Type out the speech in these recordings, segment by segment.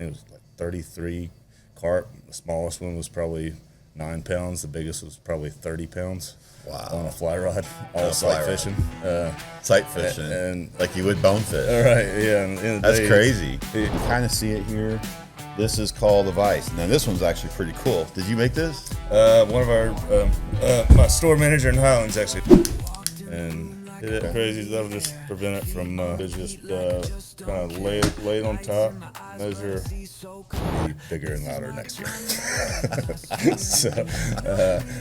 think it was like 33 carp. The smallest one was probably 9 pounds. The biggest was probably 30 pounds. Wow. On a fly rod, all sight fishing. Sight fishing, and like you would bone fish. All right, yeah. And that's crazy. You can kind of see it here. This is called a vise. Now this one's actually pretty cool. Did you make this? One of our my store manager in Highlands actually, and it crazy. That'll just prevent it from just kind of lay it on top. Measure. Be bigger and louder next year. So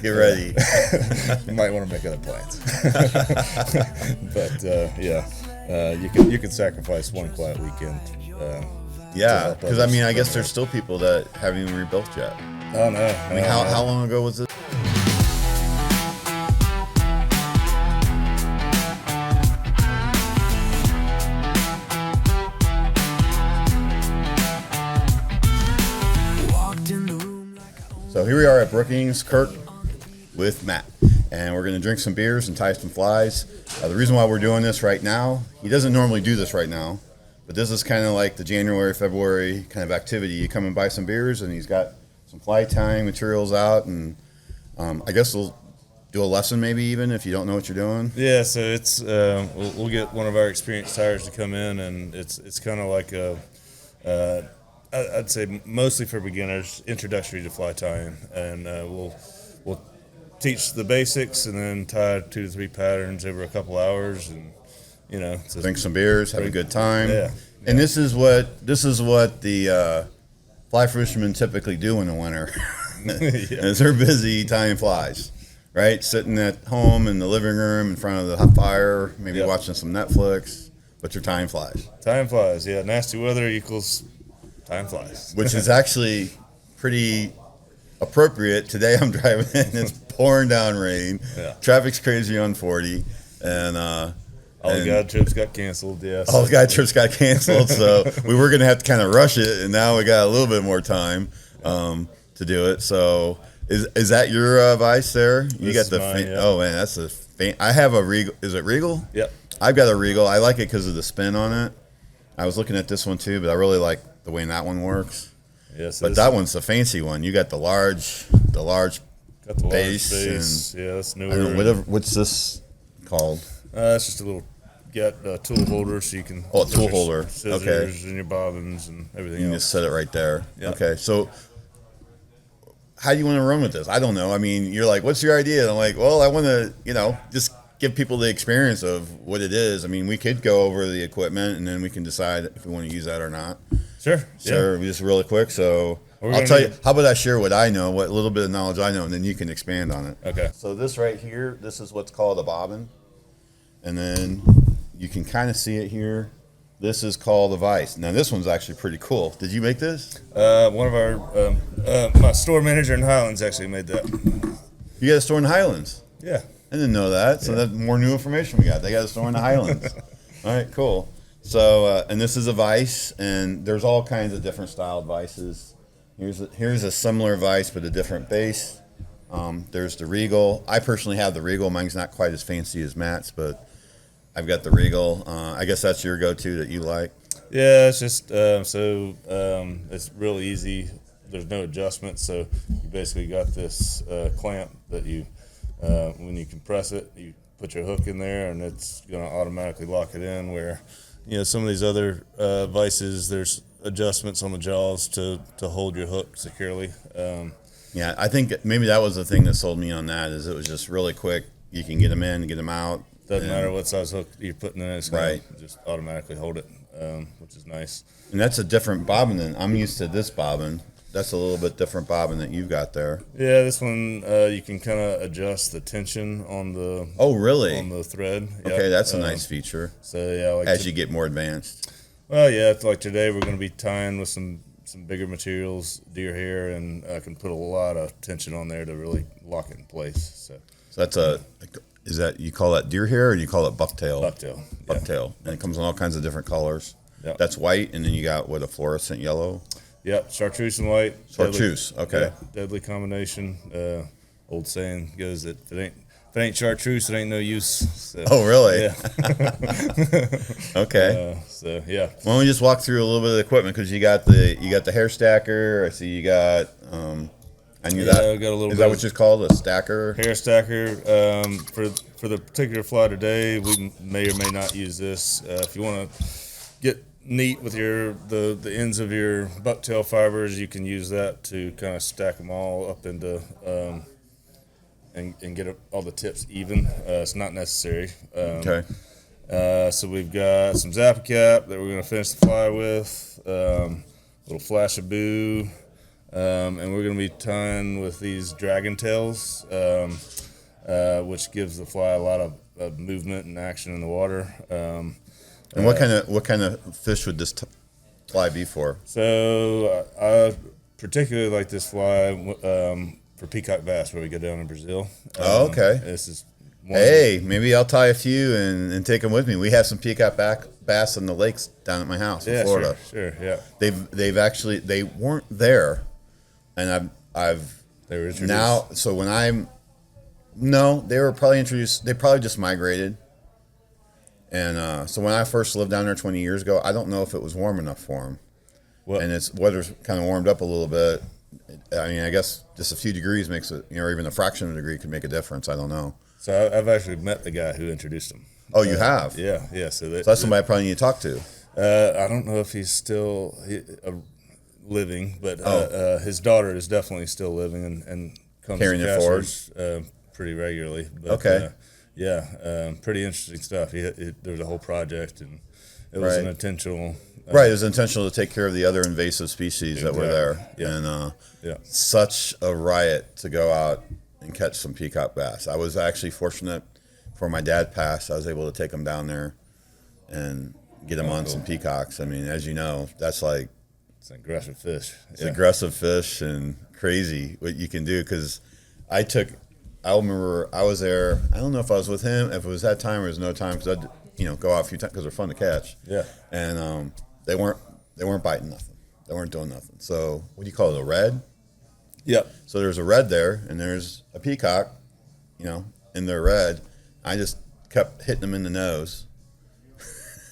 get ready. You might want to make other plans. But you can sacrifice one quiet weekend. Yeah, because I mean, I guess there's still people that haven't even rebuilt yet. Oh no! I mean, how long ago was this? So here we are at Brookings, Kirk with Matt, and we're going to drink some beers and tie some flies. The reason why we're doing this right now, he doesn't normally do this right now, but this is kind of like the January, February kind of activity. You come and buy some beers, and he's got some fly tying materials out, and I guess we'll do a lesson maybe even if you don't know what you're doing. Yeah, so it's we'll get one of our experienced tyers to come in, and it's kind of like I'd say mostly for beginners, introductory to fly tying, and we'll teach the basics and then tie 2 to 3 patterns over a couple hours, and drink some beers, have a good time. Yeah. And this is what the fly fishermen typically do in the winter. As they're busy tying flies, right? Sitting at home in the living room in front of the hot fire, maybe watching some Netflix, but you're tying flies. Tying flies, yeah. Nasty weather equals tying flies. Which is actually pretty appropriate. Today I'm driving in, it's pouring down rain. Yeah. Traffic's crazy on 40, and all the guide trips got canceled. Yeah, all the guide trips got canceled, so we were gonna have to kind of rush it, and now we got a little bit more time to do it. So is that your vise there? You got the mine, yeah. Oh man, that's a faint. I have a Regal. Is it Regal? Yep. I've got a Regal. I like it because of the spin on it. I was looking at this one too, but I really like the way that one works. Yes, but that one's the fancy one. You got the large got the base. And, yeah, that's newer. I don't know, what's this called? It's just a little tool holder, so you can. Oh, a tool holder. Scissors and your bobbins and everything. You can else. just set it right there. Yep. Okay, so how do you want to run with this? I don't know. I mean, you're like, what's your idea? And I'm like, well, I want to, just give people the experience of what it is. I mean, we could go over the equipment and then we can decide if we want to use that or not. Sure. So just really quick. So I'll tell you. How about I share what I know, what little bit of knowledge I know, and then you can expand on it. Okay. So this right here, this is what's called a bobbin, and then you can kind of see it here. This is called a vise. Now this one's actually pretty cool. Did you make this? One of our my store manager in Highlands actually made that. You got a store in Highlands? Yeah. I didn't know that. So that's more new information we got. They got a store in the Highlands. All right, cool. So, and this is a vise, and there's all kinds of different styled vices. Here's a similar vise, but a different base. There's the Regal. I personally have the Regal. Mine's not quite as fancy as Matt's, but I've got the Regal. I guess that's your go-to that you like. Yeah, it's just it's real easy. There's no adjustment, so you basically got this clamp that you, when you compress it, you put your hook in there, and it's going to automatically lock it in. Where some of these other vices, there's adjustments on the jaws to hold your hook securely. Yeah, I think maybe that was the thing that sold me on that, is it was just really quick. You can get them in, get them out. Doesn't matter what size hook you're putting in it, it's going to just automatically hold it, which is nice. And that's a different bobbin than I'm used to. This bobbin, that's a little bit different bobbin that you've got there. Yeah, this one you can kind of adjust the tension on the. Oh, really? On the thread. Okay, that's a nice feature. So yeah, as you get more advanced. Well, yeah, like today we're going to be tying with some bigger materials, deer hair, and I can put a lot of tension on there to really lock it in place. So that's is that, you call that deer hair or you call it bucktail? Bucktail. Bucktail. Yeah. And it comes in all kinds of different colors. Yep. That's white, and then you got a fluorescent yellow? Yep, chartreuse and white. Chartreuse, okay. Yeah, deadly combination. Old saying goes that if if it ain't chartreuse, it ain't no use. So, Oh, really? Yeah. Okay. So yeah. Why don't we just walk through a little bit of the equipment, because you got the hair stacker. I see you got. I knew that. I got a little. Is that what it's called? A stacker? Hair stacker. For the particular fly today, we may or may not use this. If you want to get neat with the ends of your bucktail fibers, you can use that to kind of stack them all up into and get all the tips even. It's not necessary. Okay. So we've got some Zappa cap that we're going to finish the fly with, a little flash of boo, and we're going to be tying with these dragon tails, which gives the fly a lot of movement and action in the water. And what kind of fish would this fly be for? So I particularly like this fly for peacock bass, where we go down in Brazil. Oh, okay. This is Hey, maybe I'll tie a few and take them with me. We have some peacock bass in the lakes down at my house in Florida. Sure, yeah. They weren't there, and They were introduced. now. So they were probably introduced. They probably just migrated. And so when I first lived down there 20 years ago, I don't know if it was warm enough for them. And it's weather's kind of warmed up a little bit. I mean, I guess just a few degrees makes it, or even a fraction of a degree could make a difference. I don't know. So I've actually met the guy who introduced them. Oh, you have? Yeah. So that's somebody I probably need to talk to. I don't know if he's still living, but his daughter is definitely still living and comes Carrying to it forward? pretty regularly. But, Okay. pretty interesting stuff. There was a whole project, and it was an intentional. Right, it was intentional to take care of the other invasive species that were there. Yeah. And such a riot to go out and catch some peacock bass. I was actually fortunate, before my dad passed, I was able to take him down there and get him on some peacocks. I mean, as you know, that's like... It's an aggressive fish. It's aggressive fish and crazy what you can do, because I remember I was there. I don't know if I was with him, if it was that time or it was no time, because I'd go out a few times because they're fun to catch. Yeah. And they weren't biting nothing. They weren't doing nothing. So what do you call it? A red? Yep. So there's a red there, and there's a peacock, in their red. I just kept hitting him in the nose.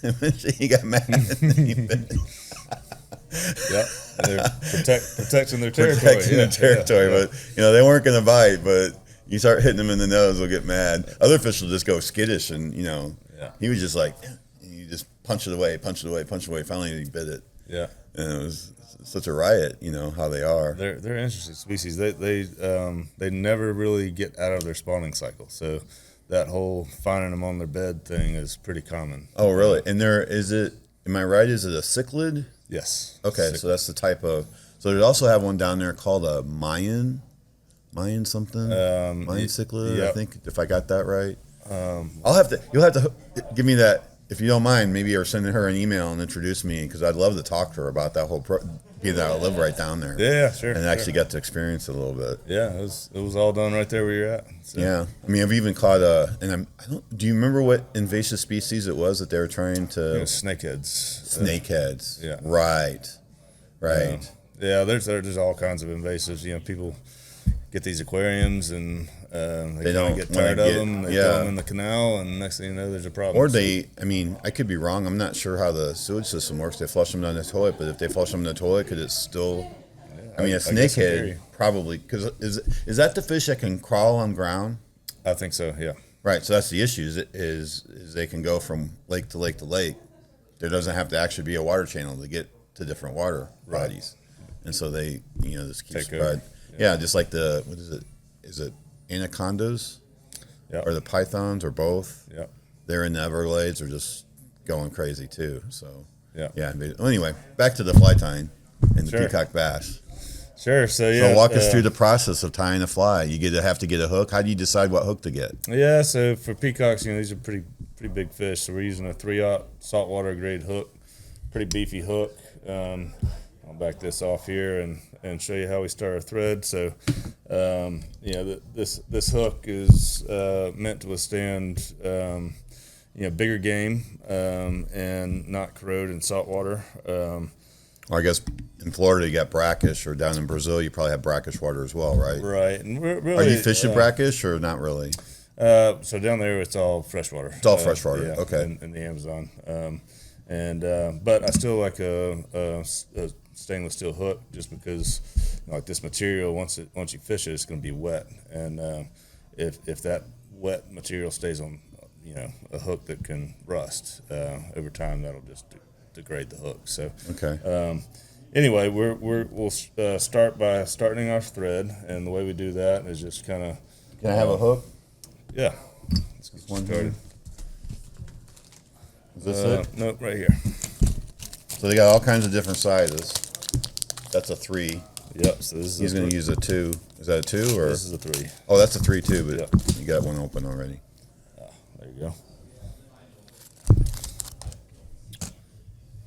Eventually he got mad. And he bit. Yep. They're protecting their territory. But they weren't going to bite. But you start hitting them in the nose, they'll get mad. Other fish will just go skittish, and he was just like, you just punch it away. Finally, he bit it. Yeah. And it was such a riot, how they are. They're an interesting species. They never really get out of their spawning cycle. So that whole finding them on their bed thing is pretty common. Oh, really? And am I right? Is it a cichlid? Yes. Okay, so that's the type of. So they also have one down there called a Mayan something. Mayan cichlid, yep. I think, if I got that right. You'll have to give me that, if you don't mind, maybe, or send her an email and introduce me, because I'd love to talk to her about that whole being that I live right down there. Yeah, sure. And actually got to experience it a little bit. Yeah, it was all done right there where you're at. So. Yeah, I mean, I've even caught do you remember what invasive species it was that they were trying to? Snakeheads. Snakeheads. Yeah. Right. Yeah, there's all kinds of invasives. People get these aquariums and they don't get tired of them. They throw them in the canal, and next thing you know, there's a problem. Or I could be wrong. I'm not sure how the sewage system works. They flush them down the toilet, but if they flush them in the toilet, could it still? A snakehead probably, because is that the fish that can crawl on ground? I think so. Yeah. Right. So that's the issue. Is they can go from lake to lake to lake. There doesn't have to actually be a water channel to get to different water bodies, and so they this keeps spread. Yeah, just like what is it? Is it anacondas? Yep. Or the pythons, or both? Yeah. They're in the Everglades, are just going crazy too. So yeah. Anyway, back to the fly tying and the peacock bass. Sure. So walk us through the process of tying a fly. You have to get a hook. How do you decide what hook to get? Yeah. So for peacocks, these are pretty big fish. So we're using a 3/0 saltwater grade hook, pretty beefy hook. I'll back this off here and show you how we start our thread. So, this hook is meant to withstand bigger game and not corrode in salt water. Well, I guess in Florida you got brackish, or down in Brazil you probably have brackish water as well, right? Right. And really, are you fishing brackish or not really? So down there, it's all freshwater. It's all freshwater. Yeah, Okay. in the Amazon. But I still like a stainless steel hook, just because like this material, once you fish it, it's going to be wet, and if that wet material stays on, a hook that can rust over time, that'll just degrade the hook. So Okay. Anyway, we'll start by starting our thread, and the way we do that is just kind of. Can I have a hook? Yeah. Let's get One started. Is this it? Nope, right here. So they got all kinds of different sizes. That's a 3. Yep. So this is. He's going to use a 2. Is that a 2 or? This is a 3. Oh, that's a 3 too, but Yep. you got one open already. There you go.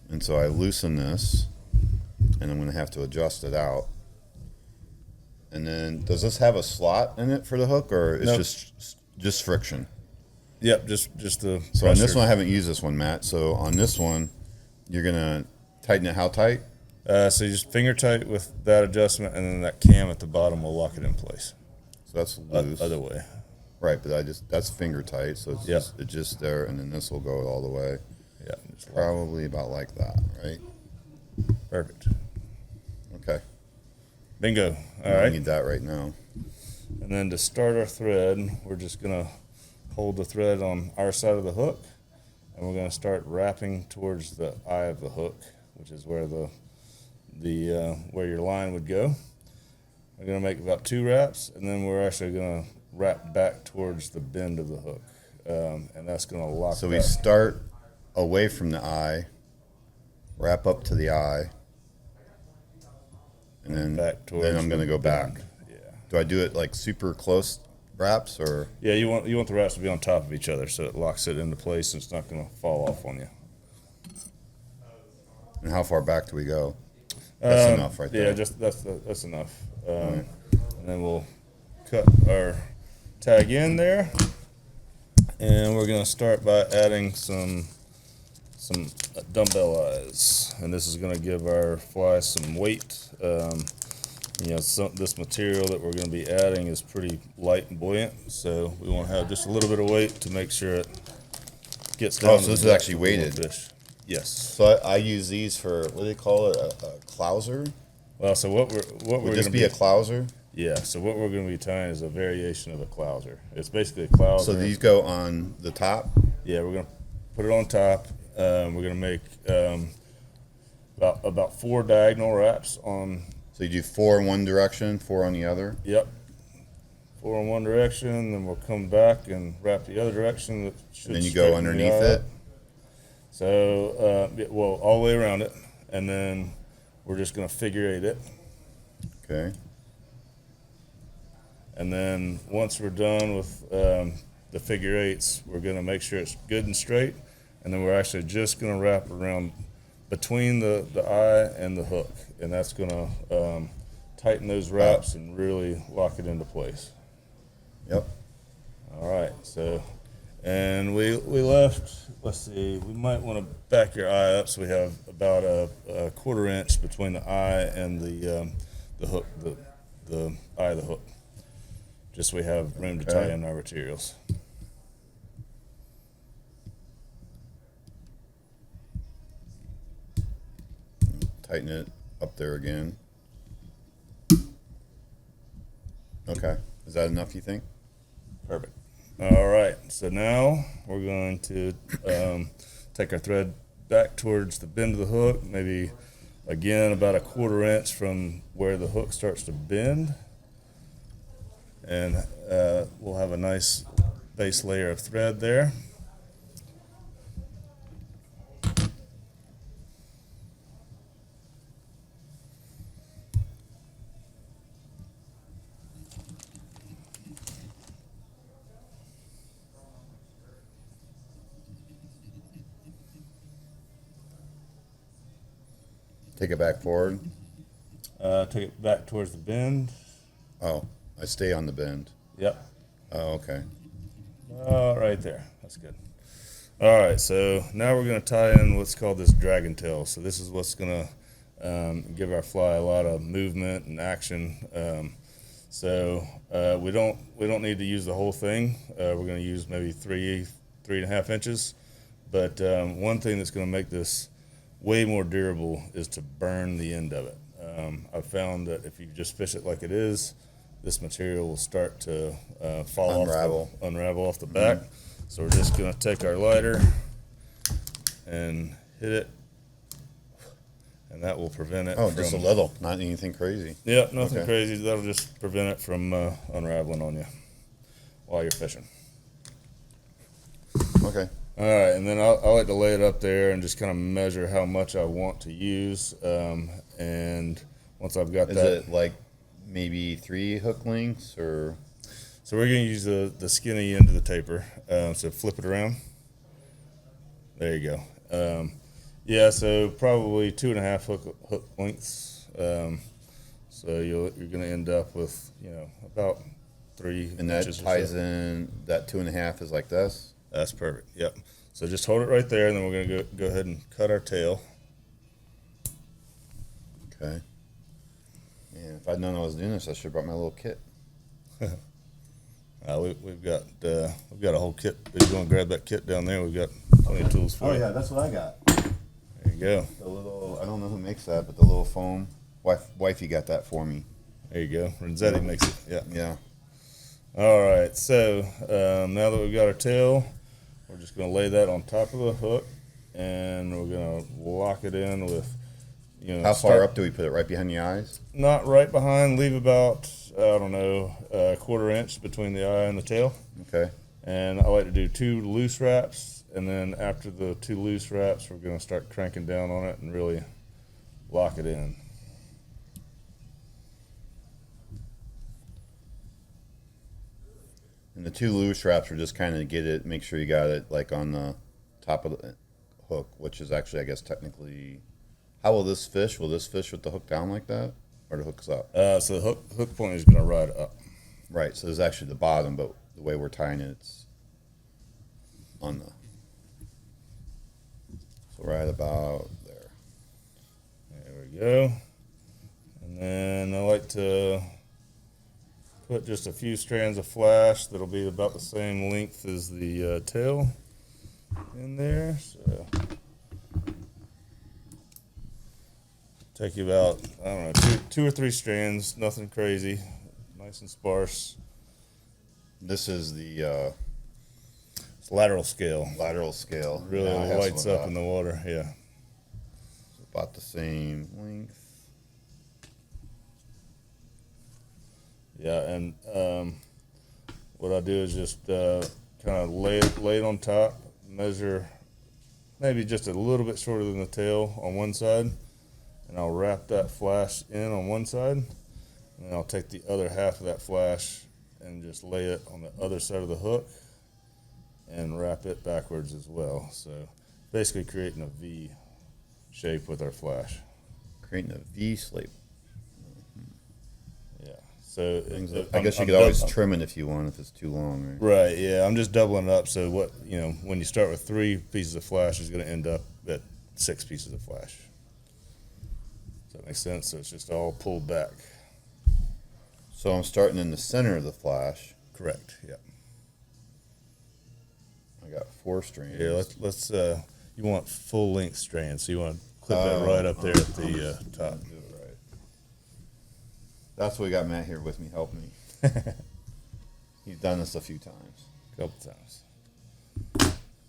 And so I loosen this, and I'm going to have to adjust it out. And then, does this have a slot in it for the hook, or it's Nope. just friction? Yep. Just the. So on this pressure. one, I haven't used this one, Matt. So on this one, you're going to tighten it how tight? So you just finger tight with that adjustment, and then that cam at the bottom will lock it in place. So that's loose. Other way. Right, but that's finger tight, so it's, Yep. it's just there, and then this will go all the way. Yeah. Just lock. Probably about like that, right? Perfect. Okay. Bingo. All I right. need that right now. And then to start our thread, we're just gonna hold the thread on our side of the hook, and we're gonna start wrapping towards the eye of the hook, which is where the where your line would go. We're gonna make about 2 wraps, and then we're actually gonna wrap back towards the bend of the hook, and that's gonna lock. So we that. start away from the eye, wrap up to the eye, and then back towards. then I'm going to go back. bend. Yeah. Do I do it like super close wraps, or? Yeah, you want the wraps to be on top of each other, so it locks it into place, and it's not gonna fall off on you. And how far back do we go? That's enough right there. Yeah, just that's enough. And then we'll cut our tag in there, and we're gonna start by adding some dumbbell eyes, and this is gonna give our fly some weight. This material that we're gonna be adding is pretty light and buoyant, so we want to have just a little bit of weight to make sure it gets down. Oh, to so the this is depth actually of the little weighted. fish. Yes. So I use these for, what do they call it, a clouser? Well, so what we're Would this gonna be a clouser? Yeah, so what we're going to be tying is a variation of a clouser. It's basically a clouser. So these go on the top? Yeah, we're going to put it on top. We're going to make about 4 diagonal wraps on. So you do 4 in one direction, 4 on the other? Yep. 4 in one direction, then we'll come back and wrap the other direction. That should And then you go straighten the underneath eye it? up. So, all the way around it, and then we're just going to figure 8 it. Okay. And then once we're done with the figure 8s, we're going to make sure it's good and straight, and then we're actually just going to wrap around between the eye and the hook, and that's going to tighten those wraps and really lock it into place. Yep. All right, so, and we left, let's see, we might want to back your eye up so we have about a 1/4 inch between the eye and the hook, the eye of the hook. Just so we have room to tie in our materials. Tighten it up there again. Okay. Is that enough, you think? Perfect. All right, so now we're going to take our thread back towards the bend of the hook, maybe again about a 1/4 inch from where the hook starts to bend. And we'll have a nice base layer of thread there. Take it back forward. Take it back towards the bend. Oh, I stay on the bend. Yep. Oh, okay. Right there. That's good. All right, so now we're going to tie in what's called this dragon tail. So this is what's going to give our fly a lot of movement and action. So we don't need to use the whole thing. We're going to use maybe 3.5 inches. But one thing that's going to make this way more durable is to burn the end of it. I've found that if you just fish it like it is, this material will start to unravel off the back. So we're just going to take our lighter and hit it, and that will prevent it. Oh, just a little, not anything crazy. Yeah, nothing crazy. That'll just prevent it from unraveling on you while you're fishing. Okay. All right, and then I like to lay it up there and just kind of measure how much I want to use. And once I've got Is that, it like maybe 3 hook lengths or? so we're going to use the skinny end of the taper. So flip it around. There you go. Yeah, so probably 2.5 hook lengths. So you're going to end up with about 3 And that inches. ties in. That 2.5 is like this. That's perfect. Yep. So just hold it right there, and then we're going to go ahead and cut our tail. Okay. And if I'd known I was doing this, I should have brought my little kit. We've got a whole kit. If you want to grab that kit down there, we've got plenty of tools for Oh you. yeah, that's what I got. There you go. The little, I don't know who makes that, but the little foam. Wifey got that for me. There you go. Renzetti makes it. Yeah. Yeah. All right. So now that we've got our tail, we're just going to lay that on top of the hook, and we're going to lock it in with, How far up do we put it? Right behind the eyes? Not right behind. Leave about, I don't know, a 1/4 inch between the eye and the tail. Okay. And I like to do 2 loose wraps, and then after the 2 loose wraps, we're going to start cranking down on it and really lock it in. And the 2 loose wraps are just kind of get it, make sure you got it like on the top of the hook, which is actually, I guess, technically. How will this fish? Will this fish with the hook down like that, or the hook's up? So the hook point is going to ride up. Right. So this is actually the bottom, but the way we're tying it, it's on the. So right about there. There we go. And then I like to put just a few strands of flash that'll be about the same length as the tail in there. So take you about, I don't know, two or three strands, nothing crazy, nice and sparse. This is the It's lateral scale. lateral scale. Really Yeah, I have lights some of up that. in the water, yeah. So about the same length. Yeah, and what I do is just kind of lay it on top, measure maybe just a little bit shorter than the tail on one side, and I'll wrap that flash in on one side, and then I'll take the other half of that flash and just lay it on the other side of the hook and wrap it backwards as well. So basically creating a V shape with our flash. Creating a V shape. Yeah. So I guess you could always trim it if you want, if it's too long. Right? Right, yeah. I'm just doubling it up. So when you start with 3 pieces of flash, it's going to end up at 6 pieces of flash. Does that make sense? So it's just all pulled back. So I'm starting in the center of the flash. Correct. Yeah. I got 4 strands. Yeah. Let's. You want full length strands, so you want to clip that right up there at the top. Do it right. That's why we got Matt here with me, helping me. He's done this a few times. A couple times.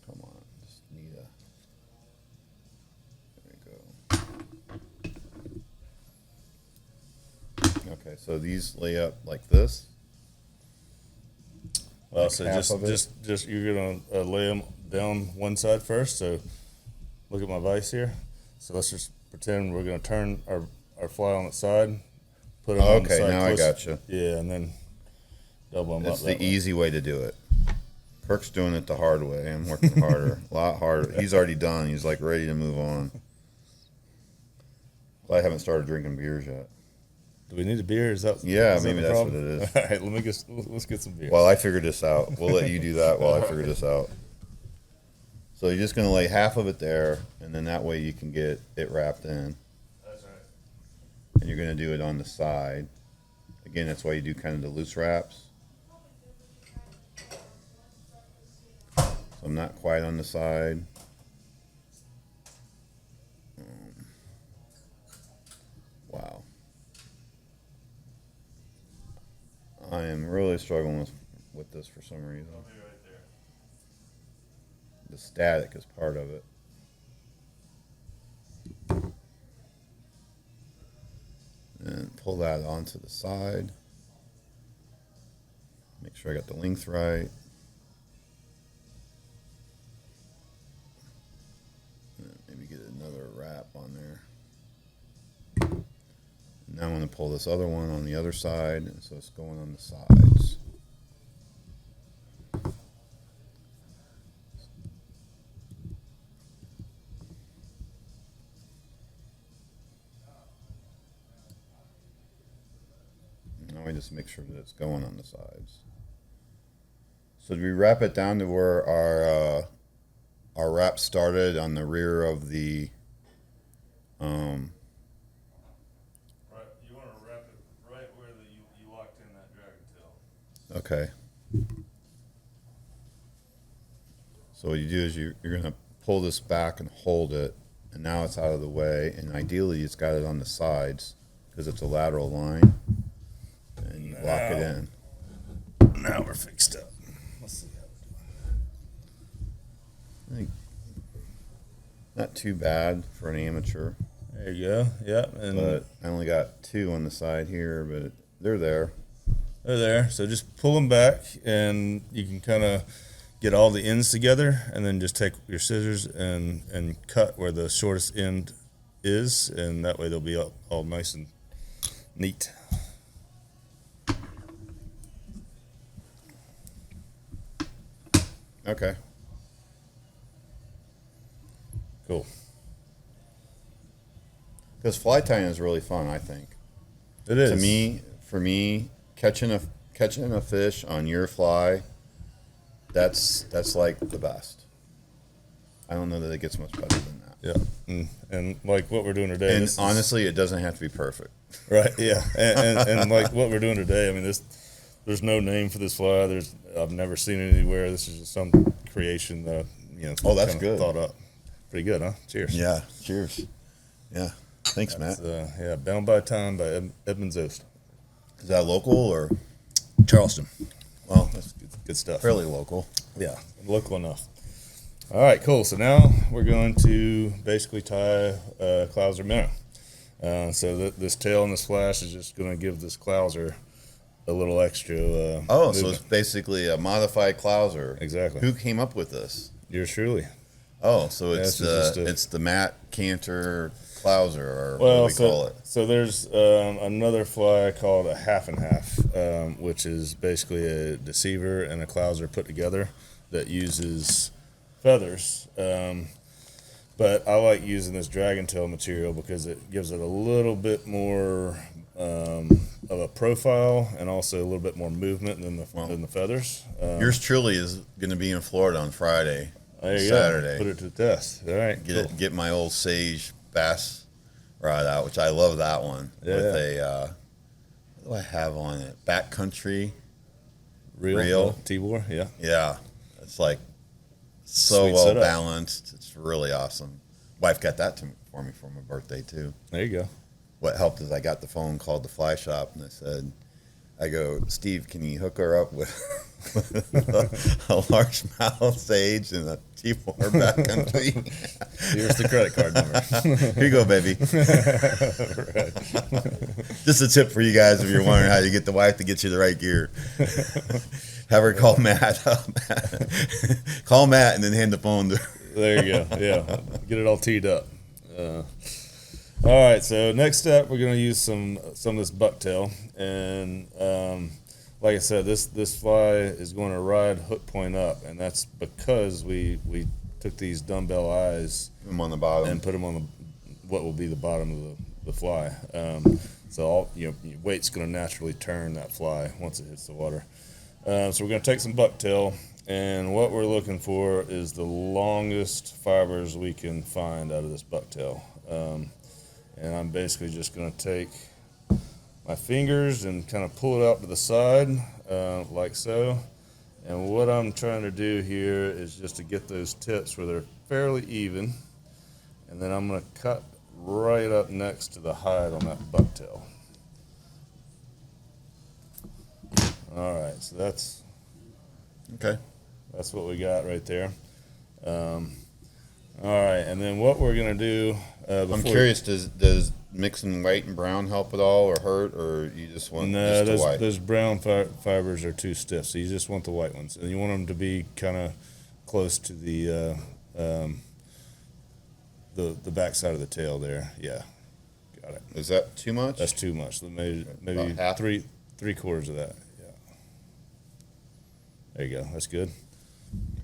Come on, just need a. There we go. Okay, so these lay up like this. Well, Like so half of it? just you're gonna lay them down one side first. So look at my vise here. So let's just pretend we're gonna turn our fly on its side. Put it on the Okay, side now I close- got you. Yeah, and then double them It's up. the that way. easy way to do it. Kirk's doing it the hard way. I'm working harder, a lot harder. He's already done. He's like ready to move on. Well, I haven't started drinking beers yet. Do we need a beer? Is that Yeah, is that maybe the that's problem? what it is. All right, let's get some beer. While I figure this out, we'll let you do that while I figure this out. So you're just going to lay half of it there, and then that way you can get it wrapped in. That's right. And you're going to do it on the side. Again, that's why you do kind of the loose wraps. So I'm not quite on the side. Wow. I am really struggling with this for some reason. I'll be right there. The static is part of it. And pull that onto the side. Make sure I got the length right. And maybe get another wrap on there. Now I'm going to pull this other one on the other side, so it's going on the sides. Now we just make sure that it's going on the sides. So do we wrap it down to where our wrap started on the rear of the Right, you want to wrap it right where you locked in that dragon tail. Okay. So what you do is you're going to pull this back and hold it, and now it's out of the way, and ideally it's got it on the sides because it's a lateral line, and you lock it in. Now we're fixed up. Let's see how I think not too bad for an amateur, there you go. Yeah, and but I only got 2 on the side here, but they're there. they're there. So just pull them back, and you can kind of get all the ends together, and then just take your scissors and cut where the shortest end is, and that way they'll be all nice and neat. Okay. Cool. Because fly tying is really fun, I think. It is. For me, catching a fish on your fly, that's like the best. I don't know that it gets much better than that. Yeah, and like what we're doing today. And honestly, it doesn't have to be perfect. Right. Yeah, and like what we're doing today. I mean, there's no name for this fly. I've never seen it anywhere. This is just some creation that Oh, that's good. Thought up. Pretty good, huh? Cheers. Yeah. Cheers. Yeah. Thanks, Matt. Yeah, Bound by Time by Edmund Zost. Is that local or? Charleston. Well, that's Good stuff. fairly local. Yeah, local enough. All right, cool. So now we're going to basically tie clouser minnow. So this tail and this flash is just going to give this clouser a little extra. So movement. it's basically a modified clouser. Exactly. Who came up with this? Yours truly. Oh, so it's it's the Matt Canter clouser, or what do we call it? So there's another fly called a half and half, which is basically a deceiver and a clouser put together that uses feathers. But I like using this dragon tail material because it gives it a little bit more of a profile and also a little bit more movement than the feathers. Yours truly is going to be in Florida on Friday. There you Saturday. go. Put it to the test. All right. Get my old Sage bass rod out, which I love that one. Yeah. With a what do I have on it? Backcountry Real T-Bore. Yeah. Yeah, it's like so Sweet well setup. balanced. It's really awesome. Wife got that for me for my birthday too. There you go. What helped is I got the phone, called the fly shop, and I go, Steve, can you hook her up with a largemouth sage and a T-Bore backcountry? Here's the credit card number. Here you go, baby. Just a tip for you guys if you're wondering how you get the wife to get you the right gear. Have her call Matt. Call Matt and then hand the phone to her. There you go. Yeah. Get it all teed up. All right, so next step, we're going to use some of this bucktail, and like I said, this fly is going to ride hook point up, and that's because we took these dumbbell eyes Put them on the bottom and put them on what will be the bottom of the fly. So all your weight's going to naturally turn that fly once it hits the water. So we're going to take some bucktail, and what we're looking for is the longest fibers we can find out of this bucktail. And I'm basically just going to take my fingers and kind of pull it out to the side, like so. And what I'm trying to do here is just to get those tips where they're fairly even. And then I'm going to cut right up next to the hide on that bucktail. All right, so that's what we got right there. All right, and then what we're going to do... I'm curious, does mixing white and brown help at all or hurt, or you just want just the white? Those brown fibers are too stiff, so you just want the white ones. And you want them to be kind of close to the back side of the tail there. Yeah, got it. Is that too much? That's too much. Maybe half? three quarters of that. Yeah. There you go. That's good.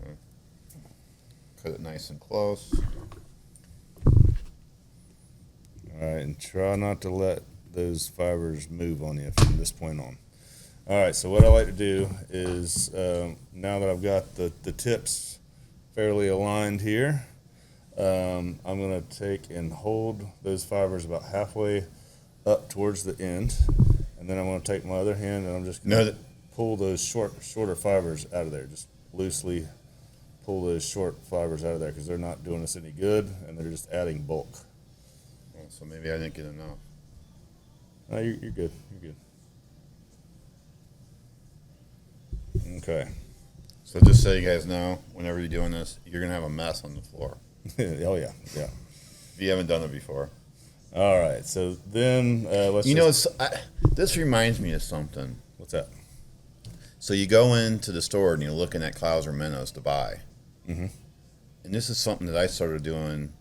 Okay. Cut it nice and close. All right, and try not to let those fibers move on you from this point on. All right, so what I like to do is, now that I've got the tips fairly aligned here, I'm going to take and hold those fibers about halfway up towards the end, and then I'm going to take my other hand and I'm just going to pull those shorter fibers out of there. Just loosely pull those short fibers out of there because they're not doing us any good and they're just adding bulk. So maybe I didn't get enough. No, you're good. You're good. Okay. So just so you guys know, whenever you're doing this, you're gonna have a mess on the floor. Oh yeah. If you haven't done it before. All right. So then this reminds me of something. What's that? So you go into the store and you're looking at clouser or minnows to buy. Mm-hmm. And this is something that I started doing,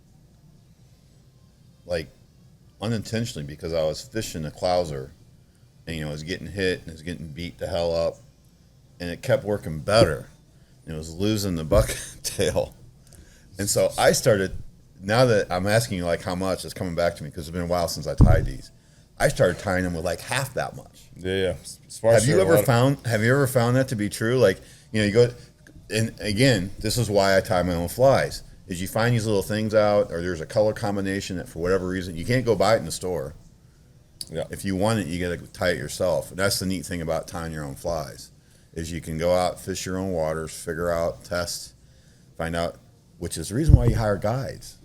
like, unintentionally, because I was fishing a clouser and, I was getting hit and it was getting beat the hell up, and it kept working better. And it was losing the bucktail. And so I started, now that I'm asking you, like, how much, it's coming back to me because it's been a while since I tied these. I started tying them with, like, half that much. Yeah. Have you ever found that to be true? Like, you go, and again, this is why I tie my own flies. Is you find these little things out, or there's a color combination that for whatever reason you can't go buy it in the store. Yeah. If you want it, you got to tie it yourself. And that's the neat thing about tying your own flies, is you can go out, fish your own waters, figure out, test, find out, which is the reason why you hire guides,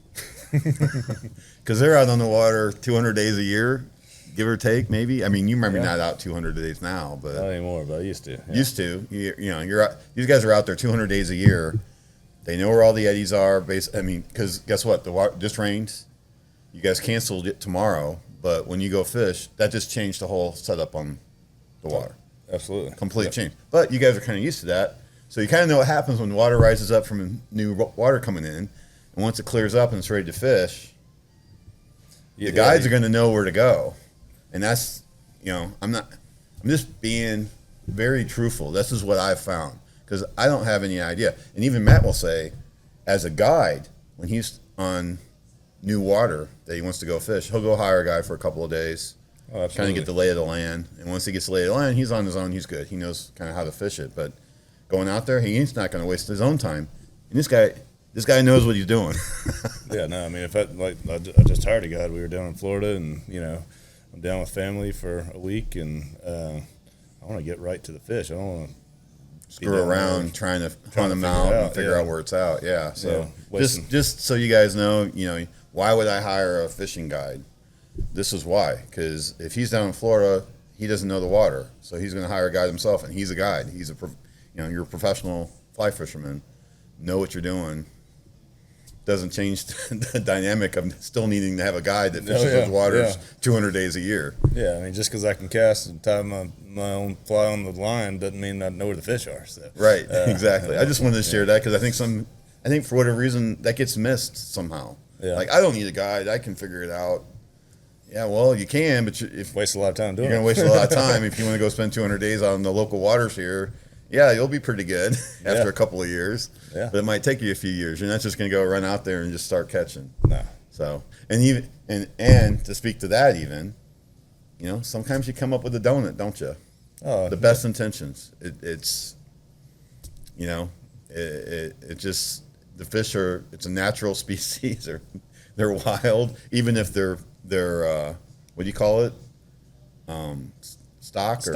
because they're out on the water 200 days a year, give or take, maybe. I mean, you remember not out 200 days now, but not anymore. But I used to. Yeah. Used to. You're out, these guys are out there 200 days a year. They know where all the eddies are. Because guess what? The water just rained. You guys canceled it tomorrow, but when you go fish, that just changed the whole setup on the water. Absolutely. Complete change. But you guys are kind of used to that. So you kind of know what happens when the water rises up from new water coming in. And once it clears up and it's ready to fish, the guides are going to know where to go. And that's, I'm just being very truthful. This is what I've found, because I don't have any idea. And even Matt will say, as a guide, when he's on new water that he wants to go fish, he'll go hire a guy for a couple of days, kind of get the lay of the land. And once he gets the lay of the land, he's on his own. He's good. He knows kind of how to fish it. But going out there, he's not going to waste his own time. And this guy knows what he's doing. Yeah, no, I mean, I just hired a guide. We were down in Florida, and I'm down with family for a week, and I want to get right to the fish. I don't want to screw around trying to hunt them out and figure out where it's out. Yeah. So just so you guys know, why would I hire a fishing guide? This is why. Because if he's down in Florida, he doesn't know the water, so he's going to hire a guide himself, and he's a guide. He's you're a professional fly fisherman. Know what you're doing. Doesn't change the dynamic of still needing to have a guide that fishes those waters 200 days a year. Yeah, I mean, just because I can cast and tie my own fly on the line doesn't mean I know where the fish are. So. Right, exactly. I just wanted to share that because I think for whatever reason that gets missed somehow. Yeah. Like, I don't need a guide. I can figure it out. Yeah, well, you can, but if waste a lot of time doing it. You're going to waste a lot of time if you want to go spend 200 days on the local waters here. Yeah, you'll be pretty good after a couple of years. Yeah. But it might take you a few years. You're not just going to go run out there and just start catching. No. So, and to speak to that even, sometimes you come up with a donut, don't you? Oh, the best intentions. It's just, the fish it's a natural species. They're wild, even if they're what do you call it? stocked.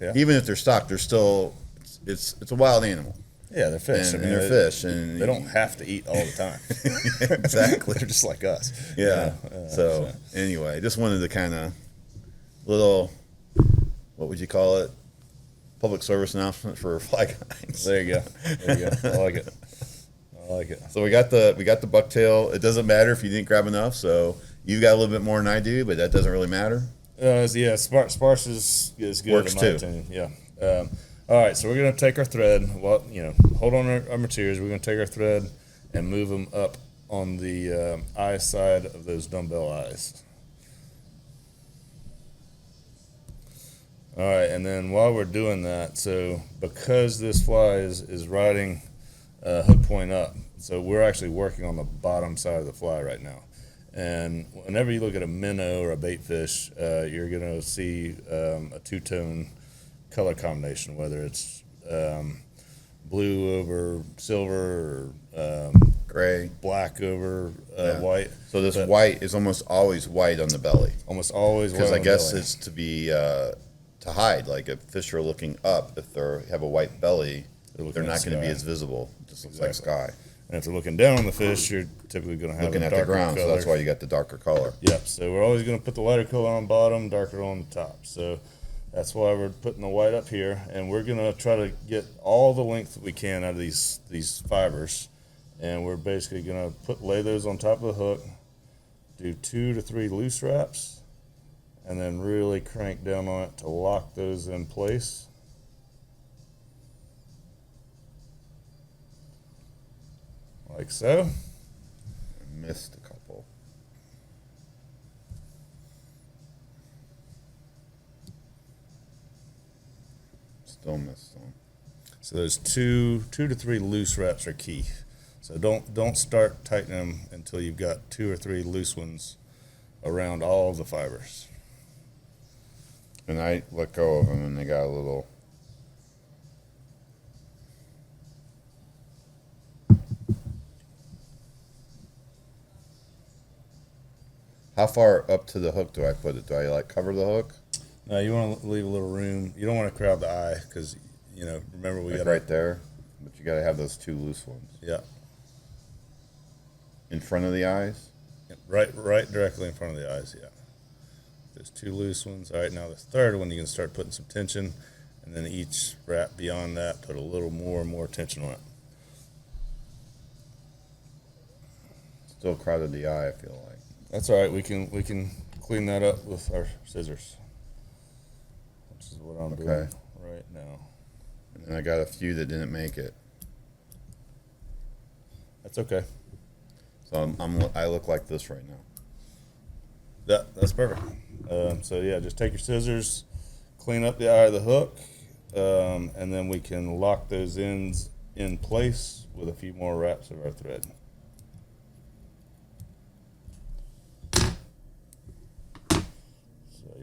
Yeah. Even if they're stocked, they're still it's a wild animal. Yeah, they're fish. And they're fish, and they don't have to eat all the time. Exactly. They're just like us. Yeah. So anyway, just wanted to kind of little, what would you call it? Public service announcement for fly guys. There you go. There you go. I like it. I like it. So we got the bucktail. It doesn't matter if you didn't grab enough. So you got a little bit more than I do, but that doesn't really matter. Yeah, sparse is good. Works in my too. opinion. Yeah. All right, so we're gonna take our thread. Well, hold on our materials. We're gonna take our thread and move them up on the eye side of those dumbbell eyes. All right, and then while we're doing that, so because this fly is riding hook point up, so we're actually working on the bottom side of the fly right now. And whenever you look at a minnow or a bait fish, you're gonna see a two-tone color combination, whether it's blue over silver or Gray, black over white. So this white is almost always white on the belly. Almost always white. Because I guess belly. it's to be to hide. Like if fish are looking up, if they have a white belly, they're not going to be as visible. It just looks like sky. And if they're looking down on the fish, you're typically going to have looking a at darker the ground. color. So that's why you got the darker color. Yep. So we're always going to put the lighter color on bottom, darker on the top. So that's why we're putting the white up here, and we're going to try to get all the length that we can out of these fibers, and we're basically going to lay those on top of the hook, do 2 to 3 loose wraps, and then really crank down on it to lock those in place. Like so. I missed a couple. Still missed some. So those 2 to 3 loose wraps are key. So don't start tightening them until you've got 2 or 3 loose ones around all the fibers. And I let go of them, and they got a little. How far up to the hook do I put it? Do I cover the hook? No, you want to leave a little room. You don't want to crowd the eye because remember we got right there, but you got to have those 2 loose ones. Yeah. In front of the eyes. Right directly in front of the eyes. Yeah. There's 2 loose ones. All right, now the third one you can start putting some tension, and then each wrap beyond that put a little more and more tension on it. Still crowded the eye, I feel like. That's all right. We can clean that up with our scissors, which is what I'm doing right now. And then I got a few that didn't make it. That's okay. So I look like this right now. That's perfect. So yeah, just take your scissors, clean up the eye of the hook, and then we can lock those ends in place with a few more wraps of our thread. So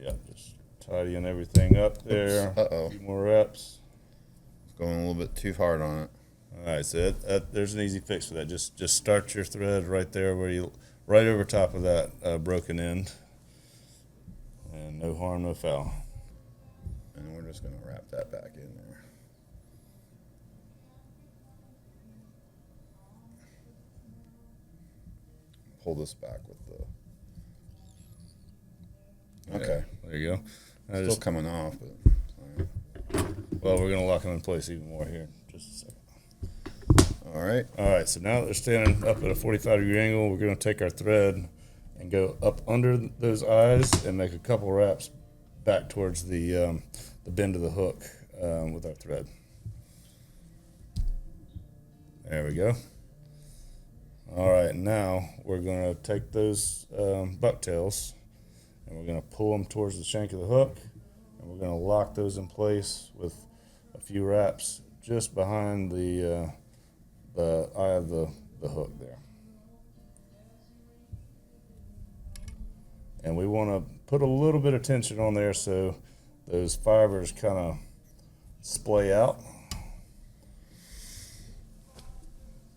yeah, just tidying everything up there. Oops. Uh-oh. A few more wraps. It's going a little bit too hard on it. All right, so there's an easy fix for that. Just start your thread right there right over top of that broken end, and no harm, no foul. And we're just going to wrap that back in there. Pull this back with the. Okay. Yeah, there you go. Still coming off, but. Well, we're gonna lock them in place even more here in just a second. All right. All right, so now that they're standing up at a 45-degree angle, we're going to take our thread and go up under those eyes and make a couple wraps back towards the bend of the hook with our thread. There we go. All right, now we're going to take those bucktails and we're going to pull them towards the shank of the hook, and we're going to lock those in place with a few wraps just behind the eye of the hook there. And we want to put a little bit of tension on there so those fibers kind of splay out.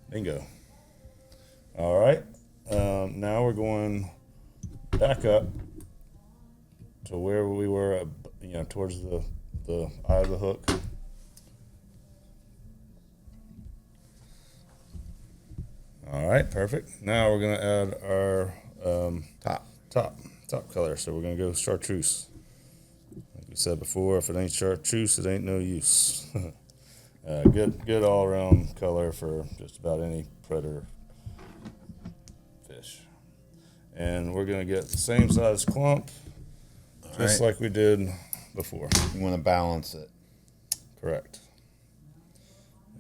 Bingo. All right. Now we're going back up to where we were, towards the eye of the hook. All right, perfect. Now we're gonna add our top color. So we're gonna go chartreuse. Like we said before, if it ain't chartreuse, it ain't no use. Good all around color for just about any predator fish. And we're gonna get the same size clump, just like we did before. You want to balance it. Correct.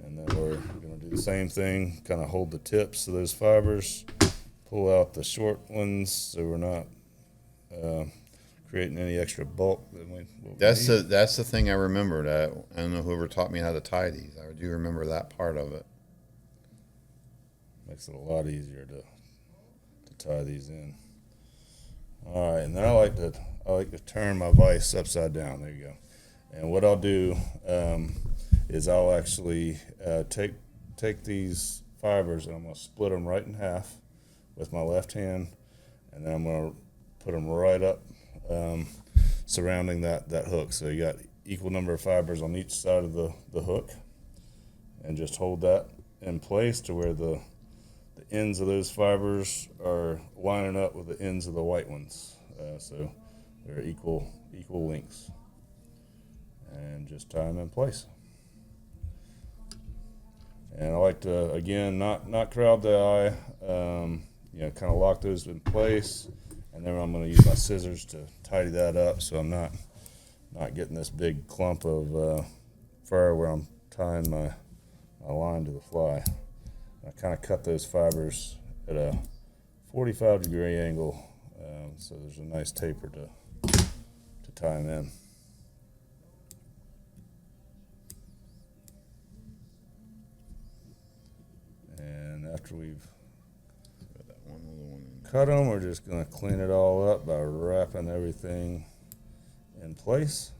And then we're going to do the same thing, kind of hold the tips of those fibers, pull out the short ones so we're not creating any extra bulk. That's the thing I remember. That I don't know whoever taught me how to tie these. I do remember that part of it. Makes it a lot easier to tie these in. All right, and then I like to turn my vise upside down. There you go. And what I'll do is I'll actually take these fibers and I'm going to split them right in half with my left hand, and then I'm going to put them right up surrounding that hook. So you got equal number of fibers on each side of the hook, and just hold that in place to where the ends of those fibers are lining up with the ends of the white ones. So they're equal lengths. And just tie them in place. And I like to, again, not crowd the eye, kind of lock those in place, and then I'm going to use my scissors to tidy that up so I'm not getting this big clump of fur where I'm tying my line to the fly. I kind of cut those fibers at a 45-degree angle, so there's a nice taper to tie them in. After we've cut them, we're just going to clean it all up by wrapping everything in place.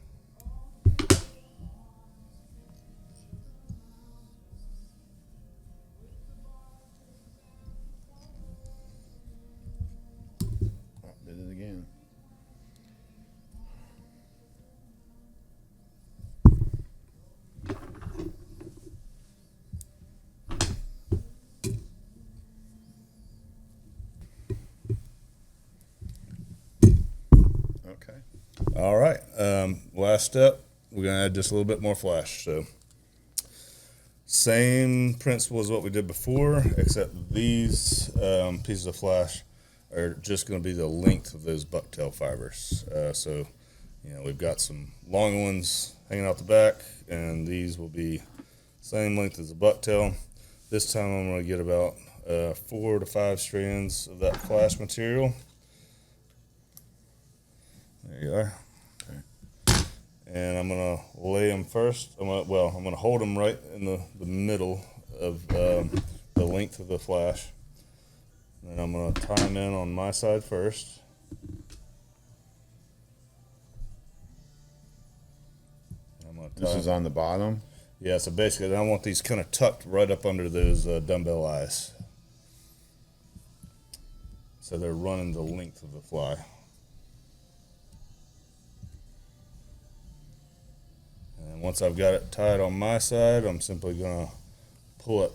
Did it again. All right. Last step, we're going to add just a little bit more flash. So same principle as what we did before, except these pieces of flash are just going to be the length of those bucktail fibers. So we've got some long ones hanging out the back, and these will be same length as the bucktail. This time I'm going to get about 4 to 5 strands of that flash material. There you are. Okay. And I'm gonna lay them first. I'm gonna hold them right in the middle of the length of the flash. And then I'm gonna tie them in on my side first. This is on the bottom? Yeah, so basically I want these kind of tucked right up under those dumbbell eyes. So they're running the length of the fly. And once I've got it tied on my side, I'm simply going to pull it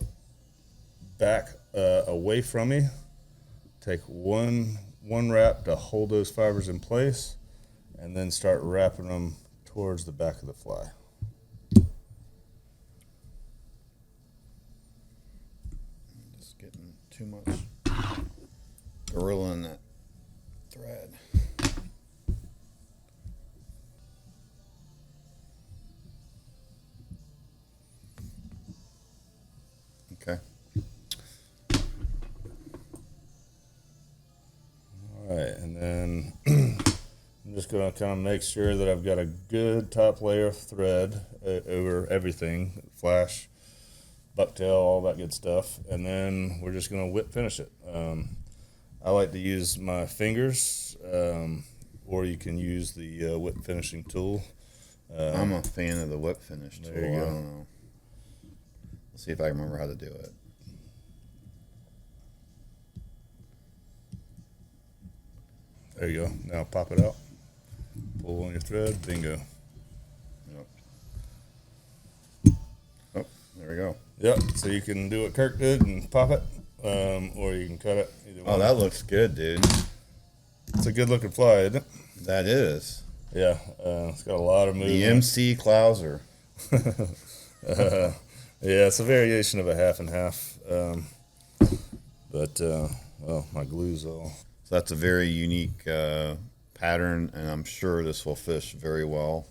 back away from me. Take one wrap to hold those fibers in place, and then start wrapping them towards the back of the fly. Just getting too much gorilla in that thread. Okay. All right, and then I'm just going to kind of make sure that I've got a good top layer of thread over everything, flash, bucktail, all that good stuff, and then we're just going to whip finish it. I like to use my fingers, or you can use the whip finishing tool. I'm a fan of the whip finish tool. There you go. I don't know. Let's see if I can remember how to do it. There you go. Now pop it out. Pull on your thread. Bingo. Yep. Oh, there we go. Yep. So you can do what Kirk did and pop it, or you can cut it. Either Oh, one. that looks good, dude. It's a good looking fly, isn't it? That is. Yeah. It's got a lot of movement. The MC Clouser. Yeah, it's a variation of a half and half. But well, my glue's all. So that's a very unique pattern, and I'm sure this will fish very well.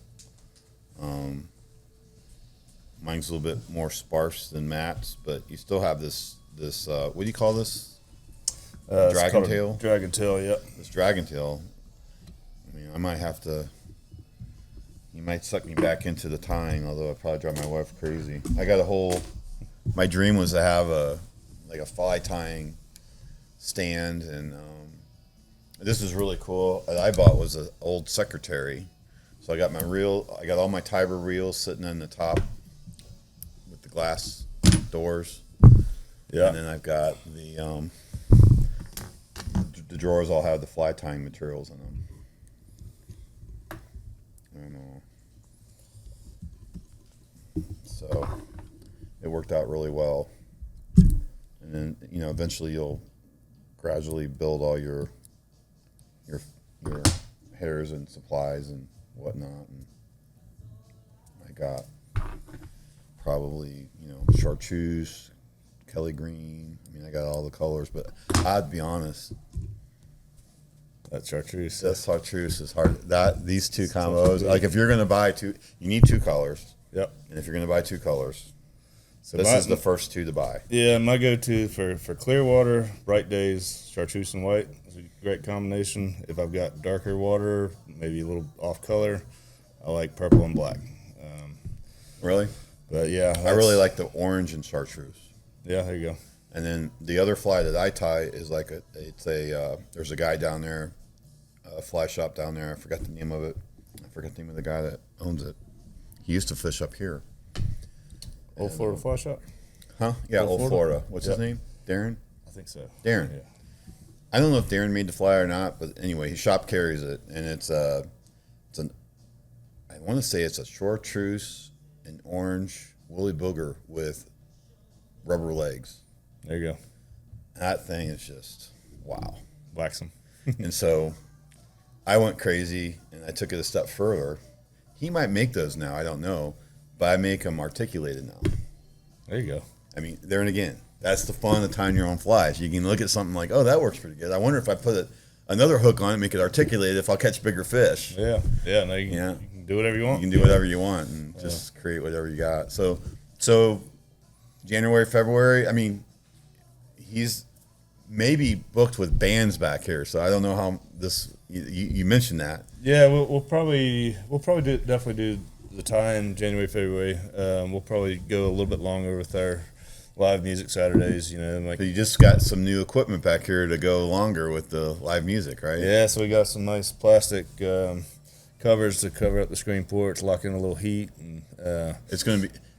Mine's a little bit more sparse than Matt's, but you still have this what do you call this? Dragon tail? Dragon tail, yep. This dragon tail. I mean, I might have to. You might suck me back into the tying, although I'd probably drive my wife crazy. I got a whole. My dream was to have a fly tying stand, and this is really cool. What I bought was an old secretary, so I got my reel. I got all my Tiber reels sitting on the top with the glass doors. Yeah, and then I've got the drawers all have the fly tying materials in them. So it worked out really well. And then, eventually you'll gradually build all your hairs and supplies and whatnot. And I got probably, chartreuse, Kelly green. I mean, I got all the colors, but I'd be honest. That chartreuse. That chartreuse is hard. These two combos, like if you're going to buy two, you need two colors. Yep. And if you're going to buy two colors, so this is the first two to buy. Yeah, my go-to for clear water, bright days, chartreuse and white is a great combination. If I've got darker water, maybe a little off color, I like purple and black. Really? But yeah, I really like the orange and chartreuse. Yeah, there you go. And then the other fly that I tie is there's a guy down there, a fly shop down there. I forgot the name of it. I forgot the name of the guy that owns it. He used to fish up here. Old Florida Fly Shop? Huh? Yeah, Old Florida. What's his name? Darren? I think so. Darren. Yeah. I don't know if Darren made the fly or not, but anyway, his shop carries it, and I want to say it's a chartreuse and orange woolly booger with rubber legs. There you go. That thing is just wow. Wax them. And so I went crazy, and I took it a step further. He might make those now, I don't know, but I make them articulated now. There you go. I mean, there and again, that's the fun of tying your own flies. You can look at something like, oh, that works pretty good. I wonder if I put another hook on it, make it articulated, if I'll catch bigger fish. Yeah. Yeah. No, you can do whatever you want. You can do whatever you want and just create whatever you got. So January, February, I mean, he's maybe booked with bands back here. So I don't know how this. You mentioned that. Yeah, we'll probably definitely do the time January, February. We'll probably go a little bit longer with our live music Saturdays. So you just got some new equipment back here to go longer with the live music, right? Yeah, so we got some nice plastic covers to cover up the screen porch, lock in a little heat, and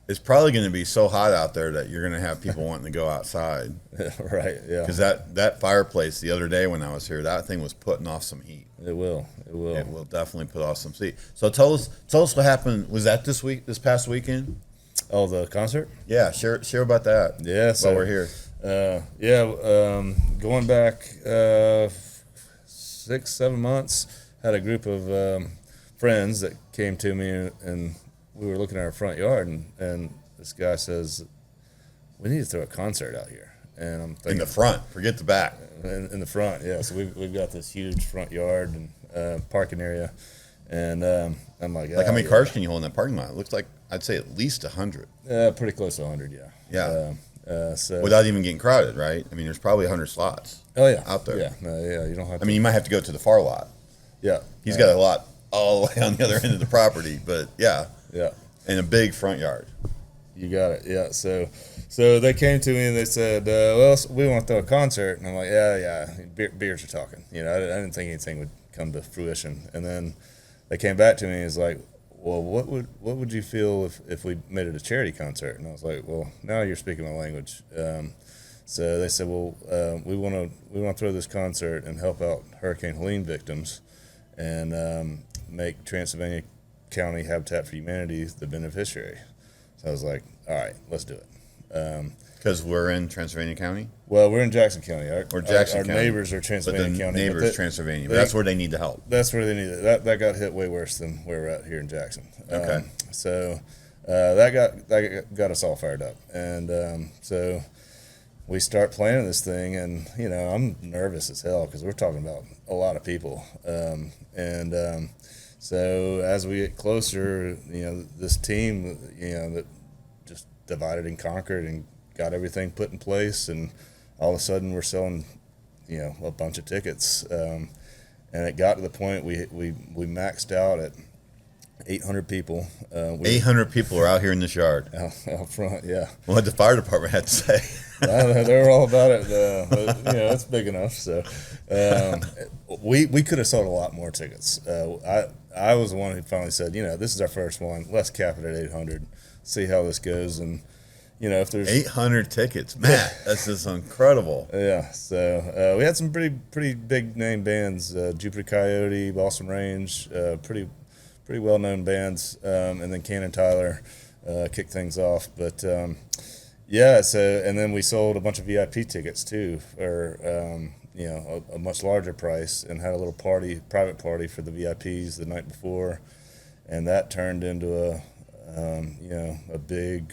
It's probably going to be so hot out there that you're going to have people wanting to go outside. Right, yeah. Because that fireplace the other day when I was here, that thing was putting off some heat. It will. It will definitely put off some heat. So tell us what happened. Was that this past weekend? Oh, the concert? Yeah, share about that. Yeah, while we're here. Going back 6-7 months, had a group of friends that came to me and we were looking at our front yard, and this guy says, "We need to throw a concert out here." And I'm thinking, in the front, forget the back. In the front, yeah. So we've got this huge front yard and parking area, and I'm like, how many cars can you hold in that parking lot? It looks like I'd say at least 100. Pretty close to 100, yeah. Yeah. So without even getting crowded, right? I mean, there's probably 100 slots. Oh yeah, out there. Yeah, you don't have. I mean, you might have to go to the far lot. Yeah, he's got a lot all the way on the other end of the property, but yeah. Yeah. In a big front yard. You got it. Yeah. So they came to me and they said, well, we want to throw a concert. And I'm like, yeah. Beers are talking. I didn't think anything would come to fruition. And then they came back to me and was like, well, what would you feel if we made it a charity concert? And I was like, well, now you're speaking my language. So they said, well, we want to throw this concert and help out Hurricane Helene victims. And make Transylvania County Habitat for Humanity the beneficiary. So I was like, all right, let's do it. Because we're in Transylvania County? Well, we're in Jackson County. Our County. neighbors are Transylvania County. Neighbors Transylvania. But that's where they need the help. That's where they need it. That got hit way worse than where we're at here in Jackson. Okay. So that got us all fired up. And so we start planning this thing, and, you know, I'm nervous as hell because we're talking about a lot of people. So as we get closer, you know, this team, you know, that just divided and conquered and got everything put in place, and all of a sudden we're selling, you know, a bunch of tickets, and it got to the point we maxed out at 800 people. 800 people are out here in this yard. Out front, yeah. What did the fire department had to say? I don't know, they were all about it, but, you know, it's big enough. So we could have sold a lot more tickets. I was the one who finally said, you know, this is our first one. Let's cap it at 800, see how this goes, and, you know, if there's 800 tickets, Matt, that's just incredible. Yeah, so we had some pretty big name bands, Jupiter Coyote, Balsam Range, pretty well known bands, and then Cannon Tyler kicked things off. But yeah, so, and then we sold a bunch of VIP tickets too, for you know, a much larger price, and had a little private party for the VIPs the night before, and that turned into you know, a big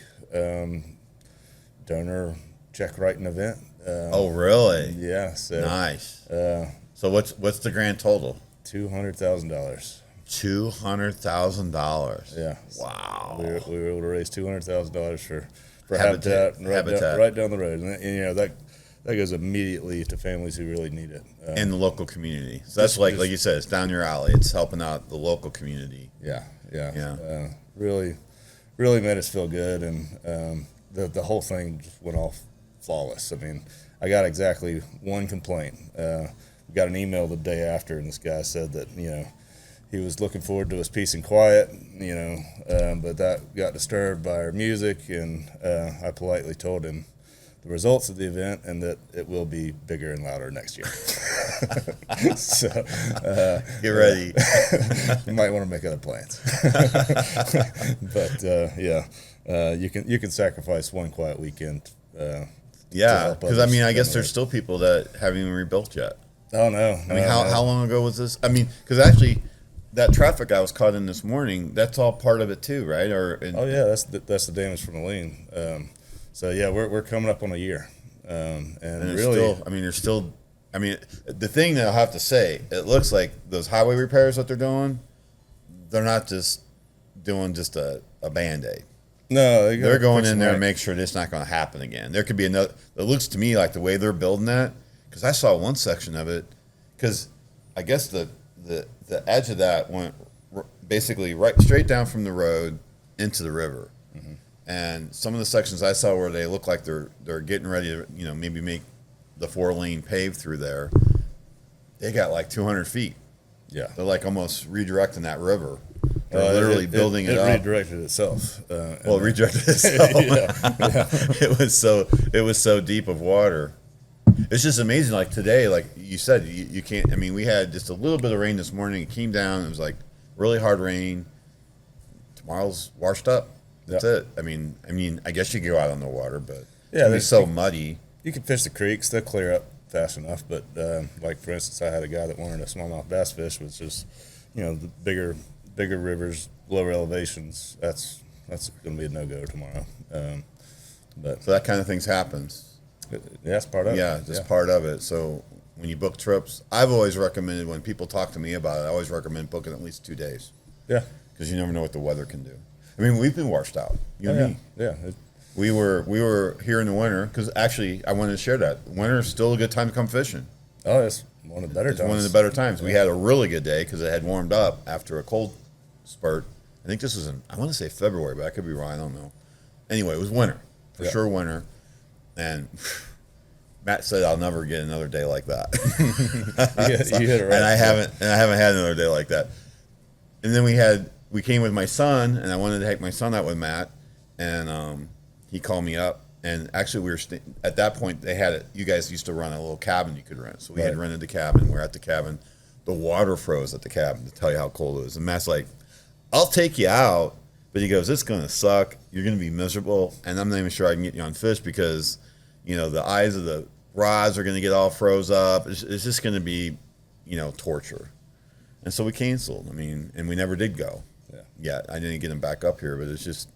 donor check writing event. Oh, really? Yeah. So nice. So what's the grand total? $200,000. $200,000. Yeah. Wow. We were able to raise $200,000 for Habitat. Habitat right down the road, and you know that goes immediately to families who really need it in the local community. So that's like you said, it's down your alley. It's helping out the local community. Yeah. Really Made us feel good, and the whole thing just went off flawless. I mean, I got exactly one complaint. We got an email the day after, and this guy said that, you know, he was looking forward to his peace and quiet, you know, but that got disturbed by our music, and I politely told him the results of the event and that it will be bigger and louder next year. So get ready. You might want to make other plans. But yeah, you can sacrifice one quiet weekend. Yeah, because I mean, I guess there's still people that haven't even rebuilt yet. Oh no! I mean, how long ago was this? I mean, because actually, that traffic I was caught in this morning, that's all part of it too, right? Oh yeah, that's the damage from the lean. So yeah, we're coming up on a year, and really, the thing that I'll have to say, it looks like those highway repairs that they're doing, they're not just doing just a Band-Aid. No, they're going in there and make sure it's not going to happen again. There could be another. It looks to me like the way they're building that, because I saw one section of it, because I guess the edge of that went basically right straight down from the road into the river. Mm-hmm. And some of the sections I saw where they look like they're getting ready to, you know, maybe make the 4-lane pave through there, they got like 200 feet. Yeah. They're like almost redirecting that river. They're literally building it up. It redirected itself. It redirected itself. Yeah. It was so deep of water. It's just amazing. Like today, like you said, you can't. I mean, we had just a little bit of rain this morning. It came down. It was like really hard rain. Tomorrow's washed up. That's it. I mean, I guess you can go out on the water, but it's so muddy. You can fish the creeks; they'll clear up fast enough. But like for instance, I had a guy that wanted a smallmouth bass fish, which is, you know, the bigger rivers, lower elevations. That's going to be a no-go tomorrow. But so that kind of things happens. That's part of it. Yeah, just part of it. So when you book trips, I've always recommended, when people talk to me about it, I always recommend booking at least 2 days. Yeah. Because you never know what the weather can do. I mean, we've been washed out. You and me. Yeah. We were here in the winter, because actually I wanted to share that. Winter is still a good time to come fishing. Oh, it's one of the better times. One of the better times. We had a really good day because it had warmed up after a cold spurt. I think this was I want to say February, but I could be wrong. I don't know. Anyway, it was winter. For sure winter. And Matt said, "I'll never get another day like that." You hit it right. And I haven't had another day like that. And then we came with my son, and I wanted to take my son out with Matt, and he called me up, and actually we were at that point they had it. You guys used to run a little cabin you could rent, so we had rented the cabin. We're at the cabin. the water froze at the cabin to tell you how cold it was. And Matt's like, I'll take you out. But he goes, it's going to suck. You're going to be miserable. And I'm not even sure I can get you on fish because, the eyes of the rods are going to get all froze up. It's just going to be, torture. And so we canceled. And we never did go. Yeah. I didn't get him back up here, but it's just,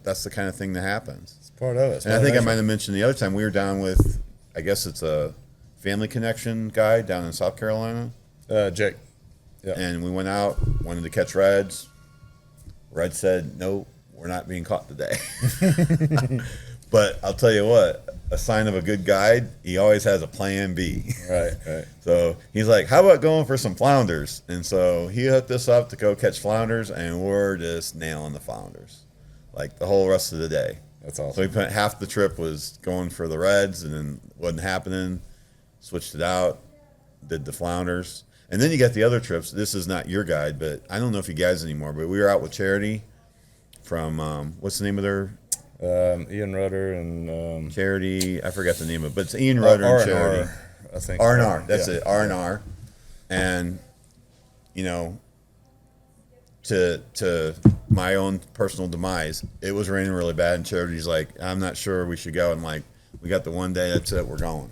that's the kind of thing that happens. It's part of it. And I think I might have mentioned the other time we were down with, I guess it's a Family Connection guy down in South Carolina. Jake. Yeah. And we went out, wanted to catch reds. Red said, no, we're not being caught today. But I'll tell you what, a sign of a good guide, he always has a plan B. Right. So he's like, how about going for some flounders? And so he hooked us up to go catch flounders, and we're just nailing the flounders, like the whole rest of the day. That's awesome. So we spent half the trip was going for the reds, and then wasn't happening, switched it out, did the flounders. And then you got the other trips. This is not your guide, but I don't know if you guys anymore. But we were out with Charity from what's the name of their? Ian Rudder and Charity. I forgot the name of it, but it's Ian Rudder and Charity. I think R&R. That's it. R&R. And to my own personal demise, it was raining really bad, and Charity's like, I'm not sure we should go. I'm like, we got the one day. That's it. We're going.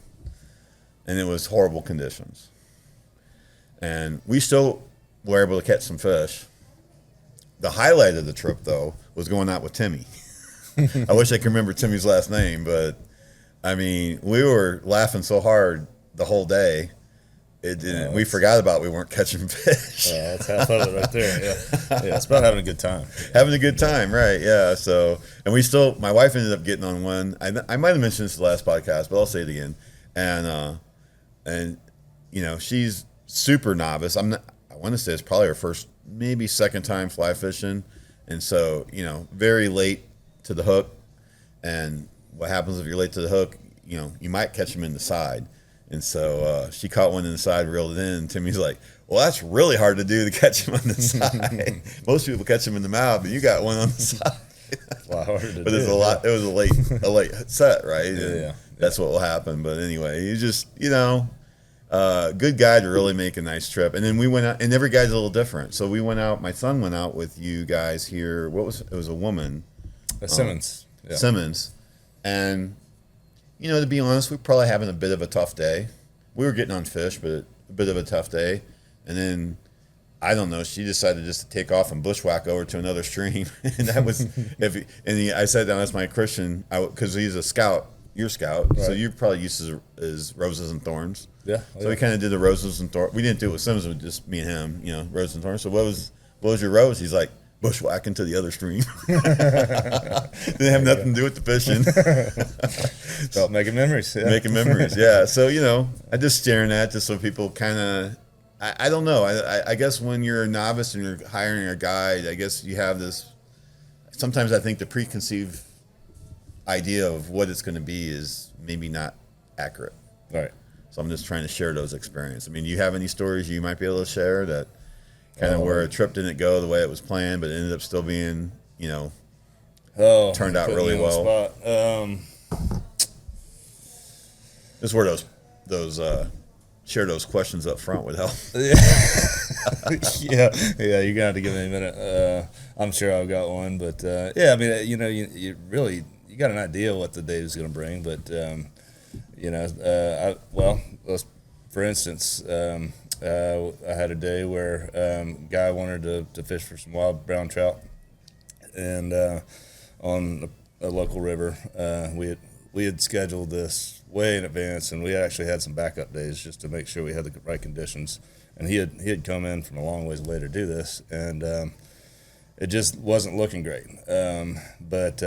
And it was horrible conditions. And we still were able to catch some fish. The highlight of the trip, though, was going out with Timmy. I wish I could remember Timmy's last name, but, we were laughing so hard the whole day. It didn't. We forgot about we weren't catching fish. That's half of it right there. Yeah, it's about having a good time. Having a good time, right? Yeah. So, and we still, my wife ended up getting on one. I might have mentioned this in the last podcast, but I'll say it again. And she's super novice. I want to say it's probably her first, maybe second time fly fishing, and so very late to the hook. And what happens if you're late to the hook? You might catch them in the side. And so she caught one in the side, reeled it in. And Timmy's like, "Well, that's really hard to do to catch him on the side. Most people catch him in the mouth, but you got one on the side." It's a lot harder to do. But it's a lot. It was a late set, right? Yeah. That's what will happen. But anyway, you just good guy to really make a nice trip. And then we went out, and every guy's a little different. So we went out. My son went out with you guys here. It was a woman, Simmons. Simmons, and to be honest, we're probably having a bit of a tough day. We were getting on fish, but a bit of a tough day. And then I don't know. She decided just to take off and bushwhack over to another stream, and that was I sat down as my Christian because he's a scout. You're a scout, right. So you're probably used to his roses and thorns. Yeah. So we kind of did the roses and thorns. We didn't do it with Simmons, with just me and him. Roses and thorns. So what was your rose? He's like, bushwhacking to the other stream. Didn't have nothing to do with the fishing. Felt making memories. Yeah. Making memories, yeah. So I just staring at just so people kind of. I don't know. I guess when you're a novice and you're hiring a guide, I guess you have this. Sometimes I think the preconceived idea of what it's going to be is maybe not accurate. Right. So I'm just trying to share those experiences. Do you have any stories you might be able to share that kind of where a trip didn't go the way it was planned, but it ended up still being, turned out really well? This is where those share those questions up front would help. yeah, you're gonna have to give me a minute. I'm sure I've got one, but you really got an idea of what the day is gonna bring, but for instance, I had a day where a guy wanted to fish for some wild brown trout, and on a local river, we had scheduled this way in advance, and we actually had some backup days just to make sure we had the right conditions. And he had come in from a long ways away to do this, and it just wasn't looking great. But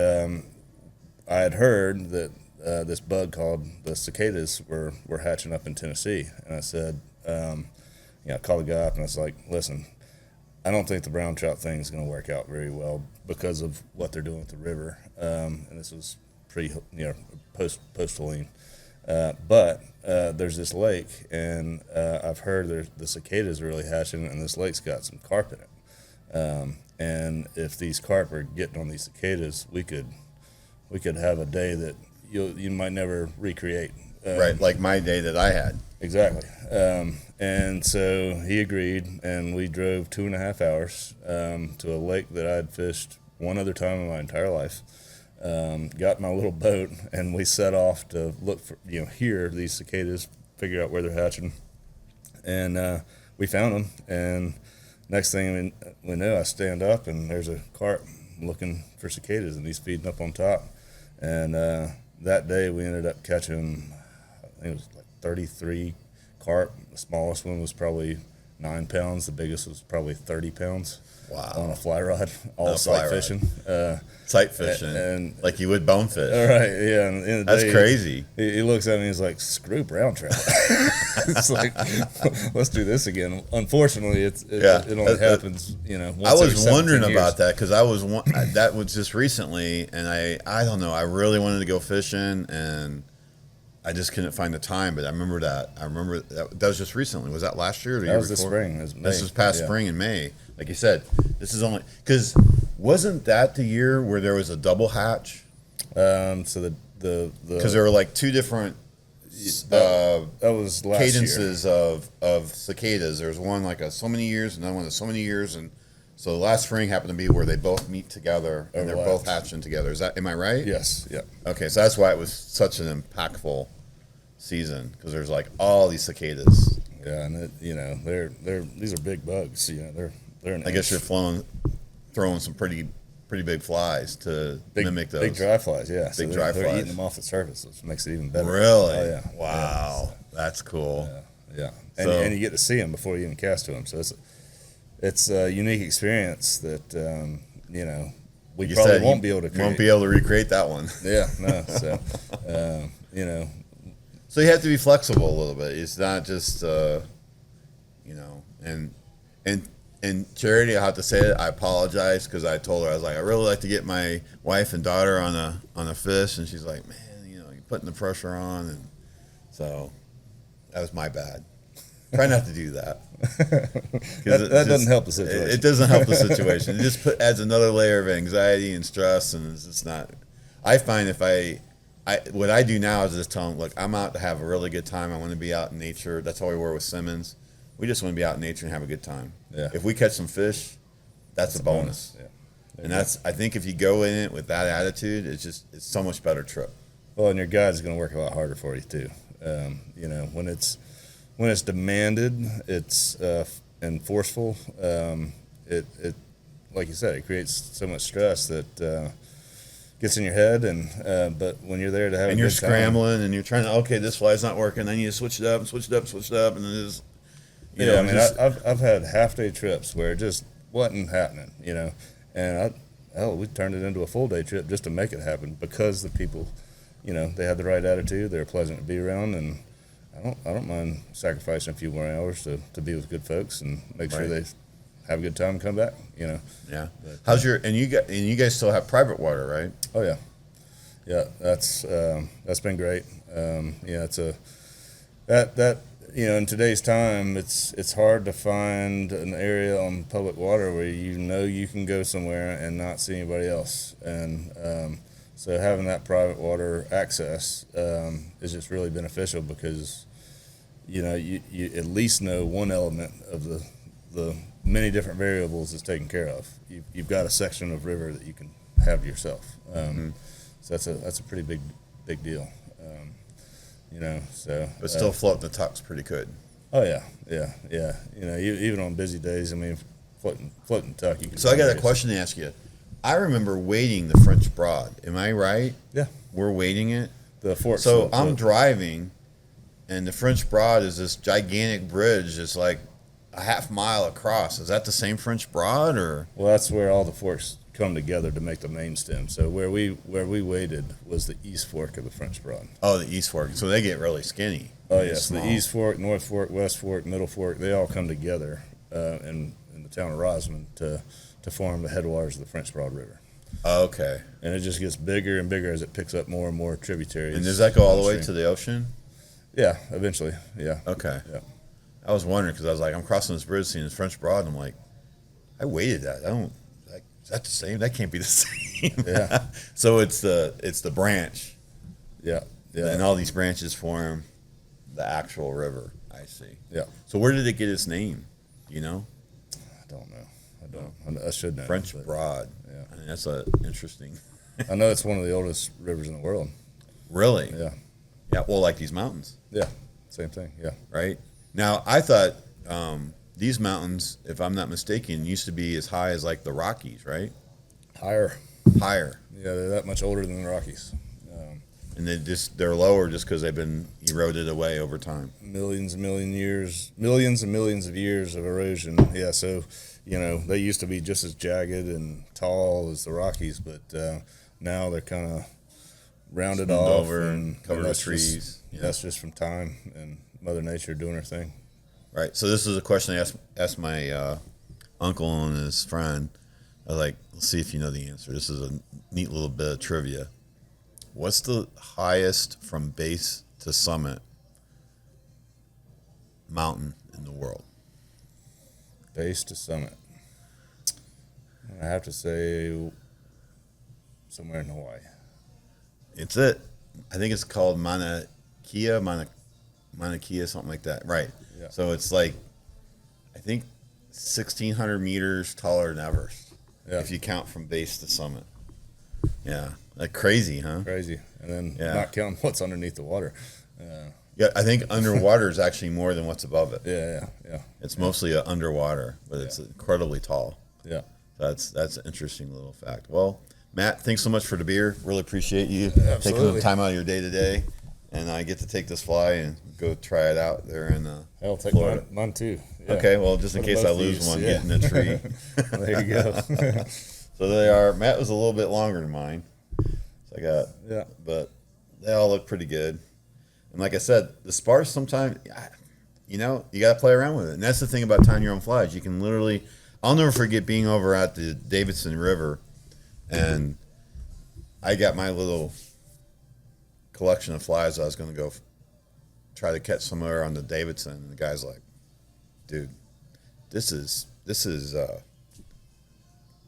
I had heard that this bug called the cicadas were hatching up in Tennessee, and I said, I called the guy up and I was like, listen, I don't think the brown trout thing is going to work out very well because of what they're doing with the river. And this was post-Helene. But there's this lake, and I've heard the cicadas are really hatching, and this lake's got some carp in it. And if these carp are getting on these cicadas, we could have a day that you might never recreate. Right, like my day that I had. Exactly. And so he agreed, and we drove 2.5 hours to a lake that I'd fished one other time in my entire life. Got my little boat, and we set off to look for, hear these cicadas, figure out where they're hatching. And we found them, and next thing we know, I stand up, and there's a carp looking for cicadas, and he's feeding up on top. And that day we ended up catching, I think it was like 33 carp. The smallest one was probably 9 pounds. The biggest was probably 30 pounds. Wow. On a fly rod, all sight fishing. Sight fishing, and like you would bonefish. All right, yeah. And in the That's day, crazy. He looks at me and he's like, screw brown trout. It's like, let's do this again. Unfortunately, it only happens, once I was every wondering 17 years. about that because that was just recently, and I don't know. I really wanted to go fishing, and I just couldn't find the time. But I remember that. That was just recently. Was that last year? Or the year was before? this spring. It was May. This was past spring in May. Like you said, this is only because wasn't that the year where there was a double hatch? So the Because there were like two different that was last cadences year. of cicadas. There was one like so many years, and another one so many years, and so last spring happened to be where they both meet together and they're both hatching together. Am I right? Yes. Yeah. Okay, so that's why it was such an impactful season because there's like all these cicadas. Yeah, and these are big bugs. They're I guess you're throwing some pretty big flies to mimic those big dry flies. Yeah, big dry they're flies. eating them off the surface, which makes it even better. Really? Oh yeah. Wow, that's cool. Yeah. And you get to see them before you even cast to them, so it's a unique experience that we probably won't be able to create. Won't be able to recreate that one. Yeah, no. So So you have to be flexible a little bit. It's not just and Charity, I have to say it. I apologize because I told her I was like, I really like to get my wife and daughter on a fish, and she's like, man, you're putting the pressure on, and so that was my bad. Try not to do that. that doesn't help the situation. It doesn't help the situation. It just adds another layer of anxiety and stress, and it's just not. I find what I do now is just tell them, look, I'm out to have a really good time. I want to be out in nature. That's how we were with Simmons. We just want to be out in nature and have a good time. Yeah. If we catch some fish, that's a bonus. Yeah. And I think if you go in it with that attitude, it's so much better trip. Well, and your guide's going to work a lot harder for you too. When it's demanded, it's and forceful. It like you said, it creates so much stress that gets in your head. And but when you're there to have and a you're good scrambling time, and you're trying to this fly's not working, then you switch it up, and then it's I've had half-day trips where it just wasn't happening, and we turned it into a full-day trip just to make it happen because the people, they had the right attitude, they were pleasant to be around, and I don't mind sacrificing a few more hours to be with good folks and make sure they have a good time and come back, Yeah. But, how's you guys still have private water, right? Oh yeah. Yeah, that's been great. It's that in today's time, it's hard to find an area on public water where you can go somewhere and not see anybody else. And so having that private water access is just really beneficial because you at least know one element of the many different variables is taken care of. You've got a section of river that you can have yourself. So that's a pretty big deal. But still floating the tuck's pretty good. Oh yeah. Even on busy days, floating tuck. So I got a question to ask you. I remember wading the French Broad. Am I right? Yeah. We're wading it. The fork. So I'm driving, and the French Broad is this gigantic bridge. It's like a half mile across. Is that the same French Broad, or? Well, that's where all the forks come together to make the main stem. So where we waded was the East Fork of the French Broad. Oh, the East Fork. So they get really skinny. Oh yes, the East Fork, North Fork, West Fork, Middle Fork, they all come together in the town of Rosamond to form the headwaters of the French Broad River. Okay. And it just gets bigger and bigger as it picks up more and more tributaries. And does that go all the way to the ocean? Yeah, eventually. Yeah. Okay. Yeah. I was wondering because I was like, I'm crossing this bridge, seeing this French Broad, and I'm like, I waded that. Is that the same? That can't be the same. Yeah. So it's the branch. Yeah. Yeah. And all these branches form the actual river. I see. Yeah. So where did it get its name? You know? I don't know. I should know. French but, Broad. Yeah. I mean, that's interesting. I know it's one of the oldest rivers in the world. Really? Yeah. Yeah. Well, like these mountains. Yeah. Same thing. Yeah. Right. Now, I thought these mountains, if I'm not mistaken, used to be as high as like the Rockies, right? Higher. Higher. Yeah, they're that much older than the Rockies. And they're lower just because they've been eroded away over time. Millions and millions of years of erosion. Yeah, so they used to be just as jagged and tall as the Rockies, but now they're kind of rounded Smoothed off over and covered with trees. That's just from time and Mother Nature doing her thing. Right. So this is a question I asked my uncle and his friend. I was like, let's see if you know the answer. This is a neat little bit of trivia. What's the highest from base to summit mountain in the world? Base to summit. I have to say somewhere in Hawaii. It's it. I think it's called Mauna Kea, something like that. Right. Yeah. So it's like, I think 1,600 meters taller than Everest. Yeah. If you count from base to summit. Yeah. Like crazy, huh? Crazy. And then not counting what's underneath the water. Yeah, I think underwater is actually more than what's above it. Yeah. It's mostly underwater, but it's incredibly tall. Yeah. That's an interesting little fact. Well, Matt, thanks so much for the beer. Really appreciate you taking the time out of your day today. And I get to take this fly and go try it out there in I'll take Florida. mine too. Yeah. Okay, well, just in case I lose one, get in a tree. There you go. So they are. Matt was a little bit longer than mine. So I got, but they all look pretty good. And like I said, the spars sometimes, you got to play around with it. And that's the thing about tying your own flies. You can literally, I'll never forget being over at the Davidson River, and I got my little collection of flies I was going to go try to catch somewhere on the Davidson. And the guy's like, dude, this is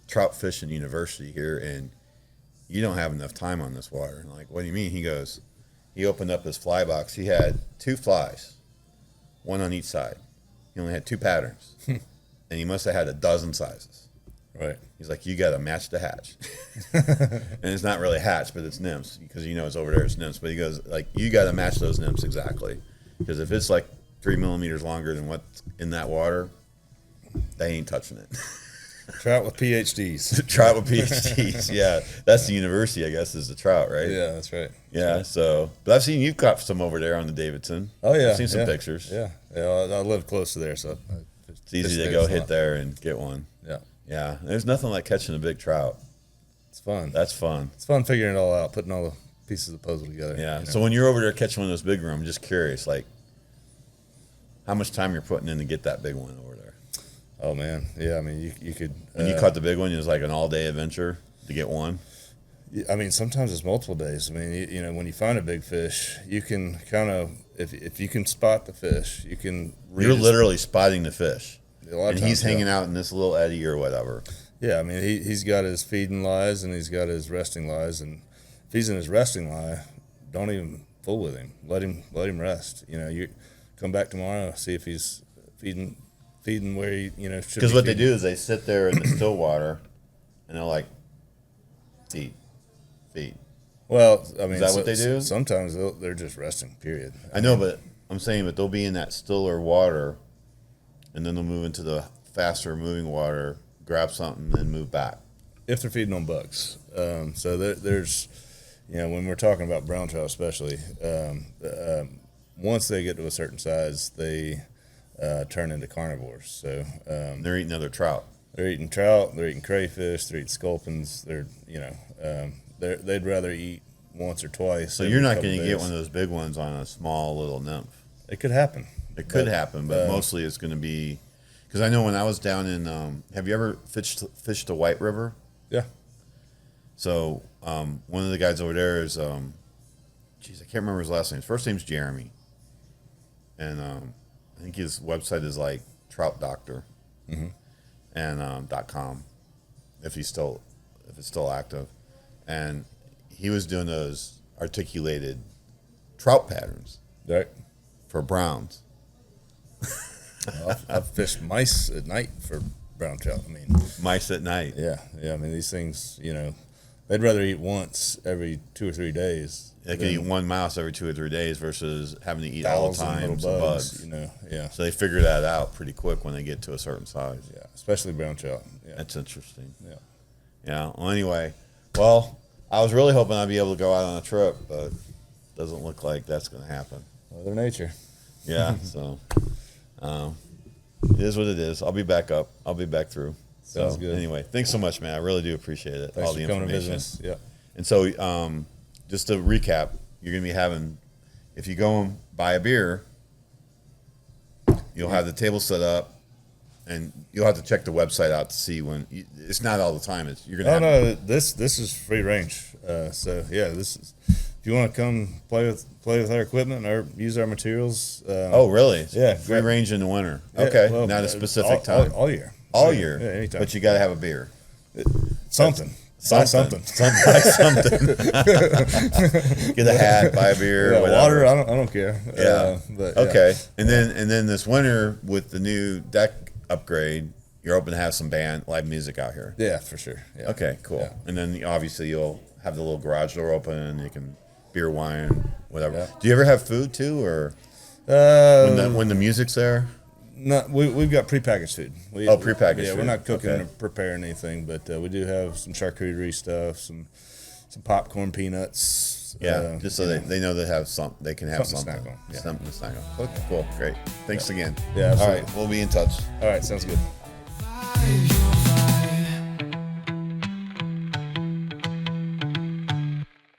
trout fishing university here, and you don't have enough time on this water. And I'm like, what do you mean? He goes, he opened up his fly box. He had 2 flies, one on each side. He only had 2 patterns, and he must have had a dozen sizes. Right. He's like, you got to match the hatch. And it's not really hatch, but it's nymphs, because it's over there, it's nymphs. But he goes, like, you got to match those nymphs exactly, because if it's like 3 millimeters longer than what's in that water, they ain't touching it. Trout with PhDs. Trout with PhDs, yeah. That's the university, I guess, is the trout, right? Yeah, that's right. Yeah, so, but I've seen you've caught some over there on the Davidson. Oh, yeah. I've seen some pictures. Yeah. I live close to there, so it's easy to go hit there and get one. Yeah. Yeah, there's nothing like catching a big trout. It's fun. That's fun. It's fun figuring it all out, putting all the pieces of the puzzle together. Yeah, so when you're over there catching one of those big ones, I'm just curious, like, how much time you're putting in to get that big one over there? Oh, man. Yeah, I mean, you could... When you caught the big one, it was like an all-day adventure to get one? I mean, sometimes it's multiple days. I mean, when you find a big fish, you can kind of... If you can spot the fish, you can... You're literally spotting the fish. And he's hanging out in this little eddy or whatever. Yeah, I mean, he's got his feeding lies and he's got his resting lies. And if he's in his resting lie, don't even fool with him. Let him rest. You come back tomorrow, see if he's feeding where he should. Because what they do is they sit there in the still water, and they're like, feed. Well, I mean, is that what they do? Sometimes they're just resting. Period. I know, but I'm saying, but they'll be in that stiller water, and then they'll move into the faster moving water, grab something, and move back. If they're feeding on bugs, so there's, when we're talking about brown trout, especially, once they get to a certain size, they turn into carnivores. So they're eating other trout. They're eating trout. They're eating crayfish. They're eating sculpins. They'd rather eat once or twice. So you're not going to get one of those big ones on a small little nymph. It could happen. It could happen, but mostly it's going to be, because I know when I was down in, have you ever fished the White River? Yeah. So one of the guys over there is, I can't remember his last name. His first name's Jeremy, and I think his website is like Trout Doctor, and .com, if it's still active, and he was doing those articulated trout patterns Right. for browns. I've fished mice at night for brown trout. I mean, Mice at night. yeah. I mean, these things, they'd rather eat once every 2 or 3 days. They can eat one mouse every 2 or 3 days versus having to eat all the 1,000 time little some bugs. bugs. Yeah. So they figure that out pretty quick when they get to a certain size. Yeah. Especially brown trout. Yeah. That's interesting. Yeah. Yeah. Well, anyway, I was really hoping I'd be able to go out on a trip, but doesn't look like that's going to happen. Mother Nature. Yeah. So it is what it is. I'll be back up. I'll be back through. Sounds So good. Anyway, thanks so much, man. I really do appreciate it. Thanks all for the coming to information. visit us. Yeah. And so, just to recap, you're going to be having, if you go and buy a beer, you'll have the table set up, and you'll have to check the website out to see when. It's not all the time. You're going to. No. This is free range. So yeah, this is. If you want to come play with our equipment or use our materials. Oh, really? Yeah. Free range in the winter. Yeah, Okay, well, not a specific all, time. All year. All year. Yeah, anytime. But you got to have a beer. Something. Buy something. Buy something. Get a hat, buy a beer, Yeah, whatever. water. I don't care. Yeah. But yeah. Okay. And then this winter with the new deck upgrade, you're open to have some live music out here. Yeah, for sure. Yeah. Okay, cool. Yeah. And then obviously you'll have the little garage door open and you can beer, wine, whatever. Yeah. Do you ever have food too, or when the music's there? No, we've got prepackaged food. Prepackaged Yeah, food. we're not cooking Okay. or preparing anything, but we do have some charcuterie stuff, some popcorn, peanuts. Yeah, just so they know they have they can have Something to something. snack on, yeah. Something to snack on. Okay, cool, great. Thanks again. Yeah, All absolutely. right, we'll be in touch. All right, sounds good. You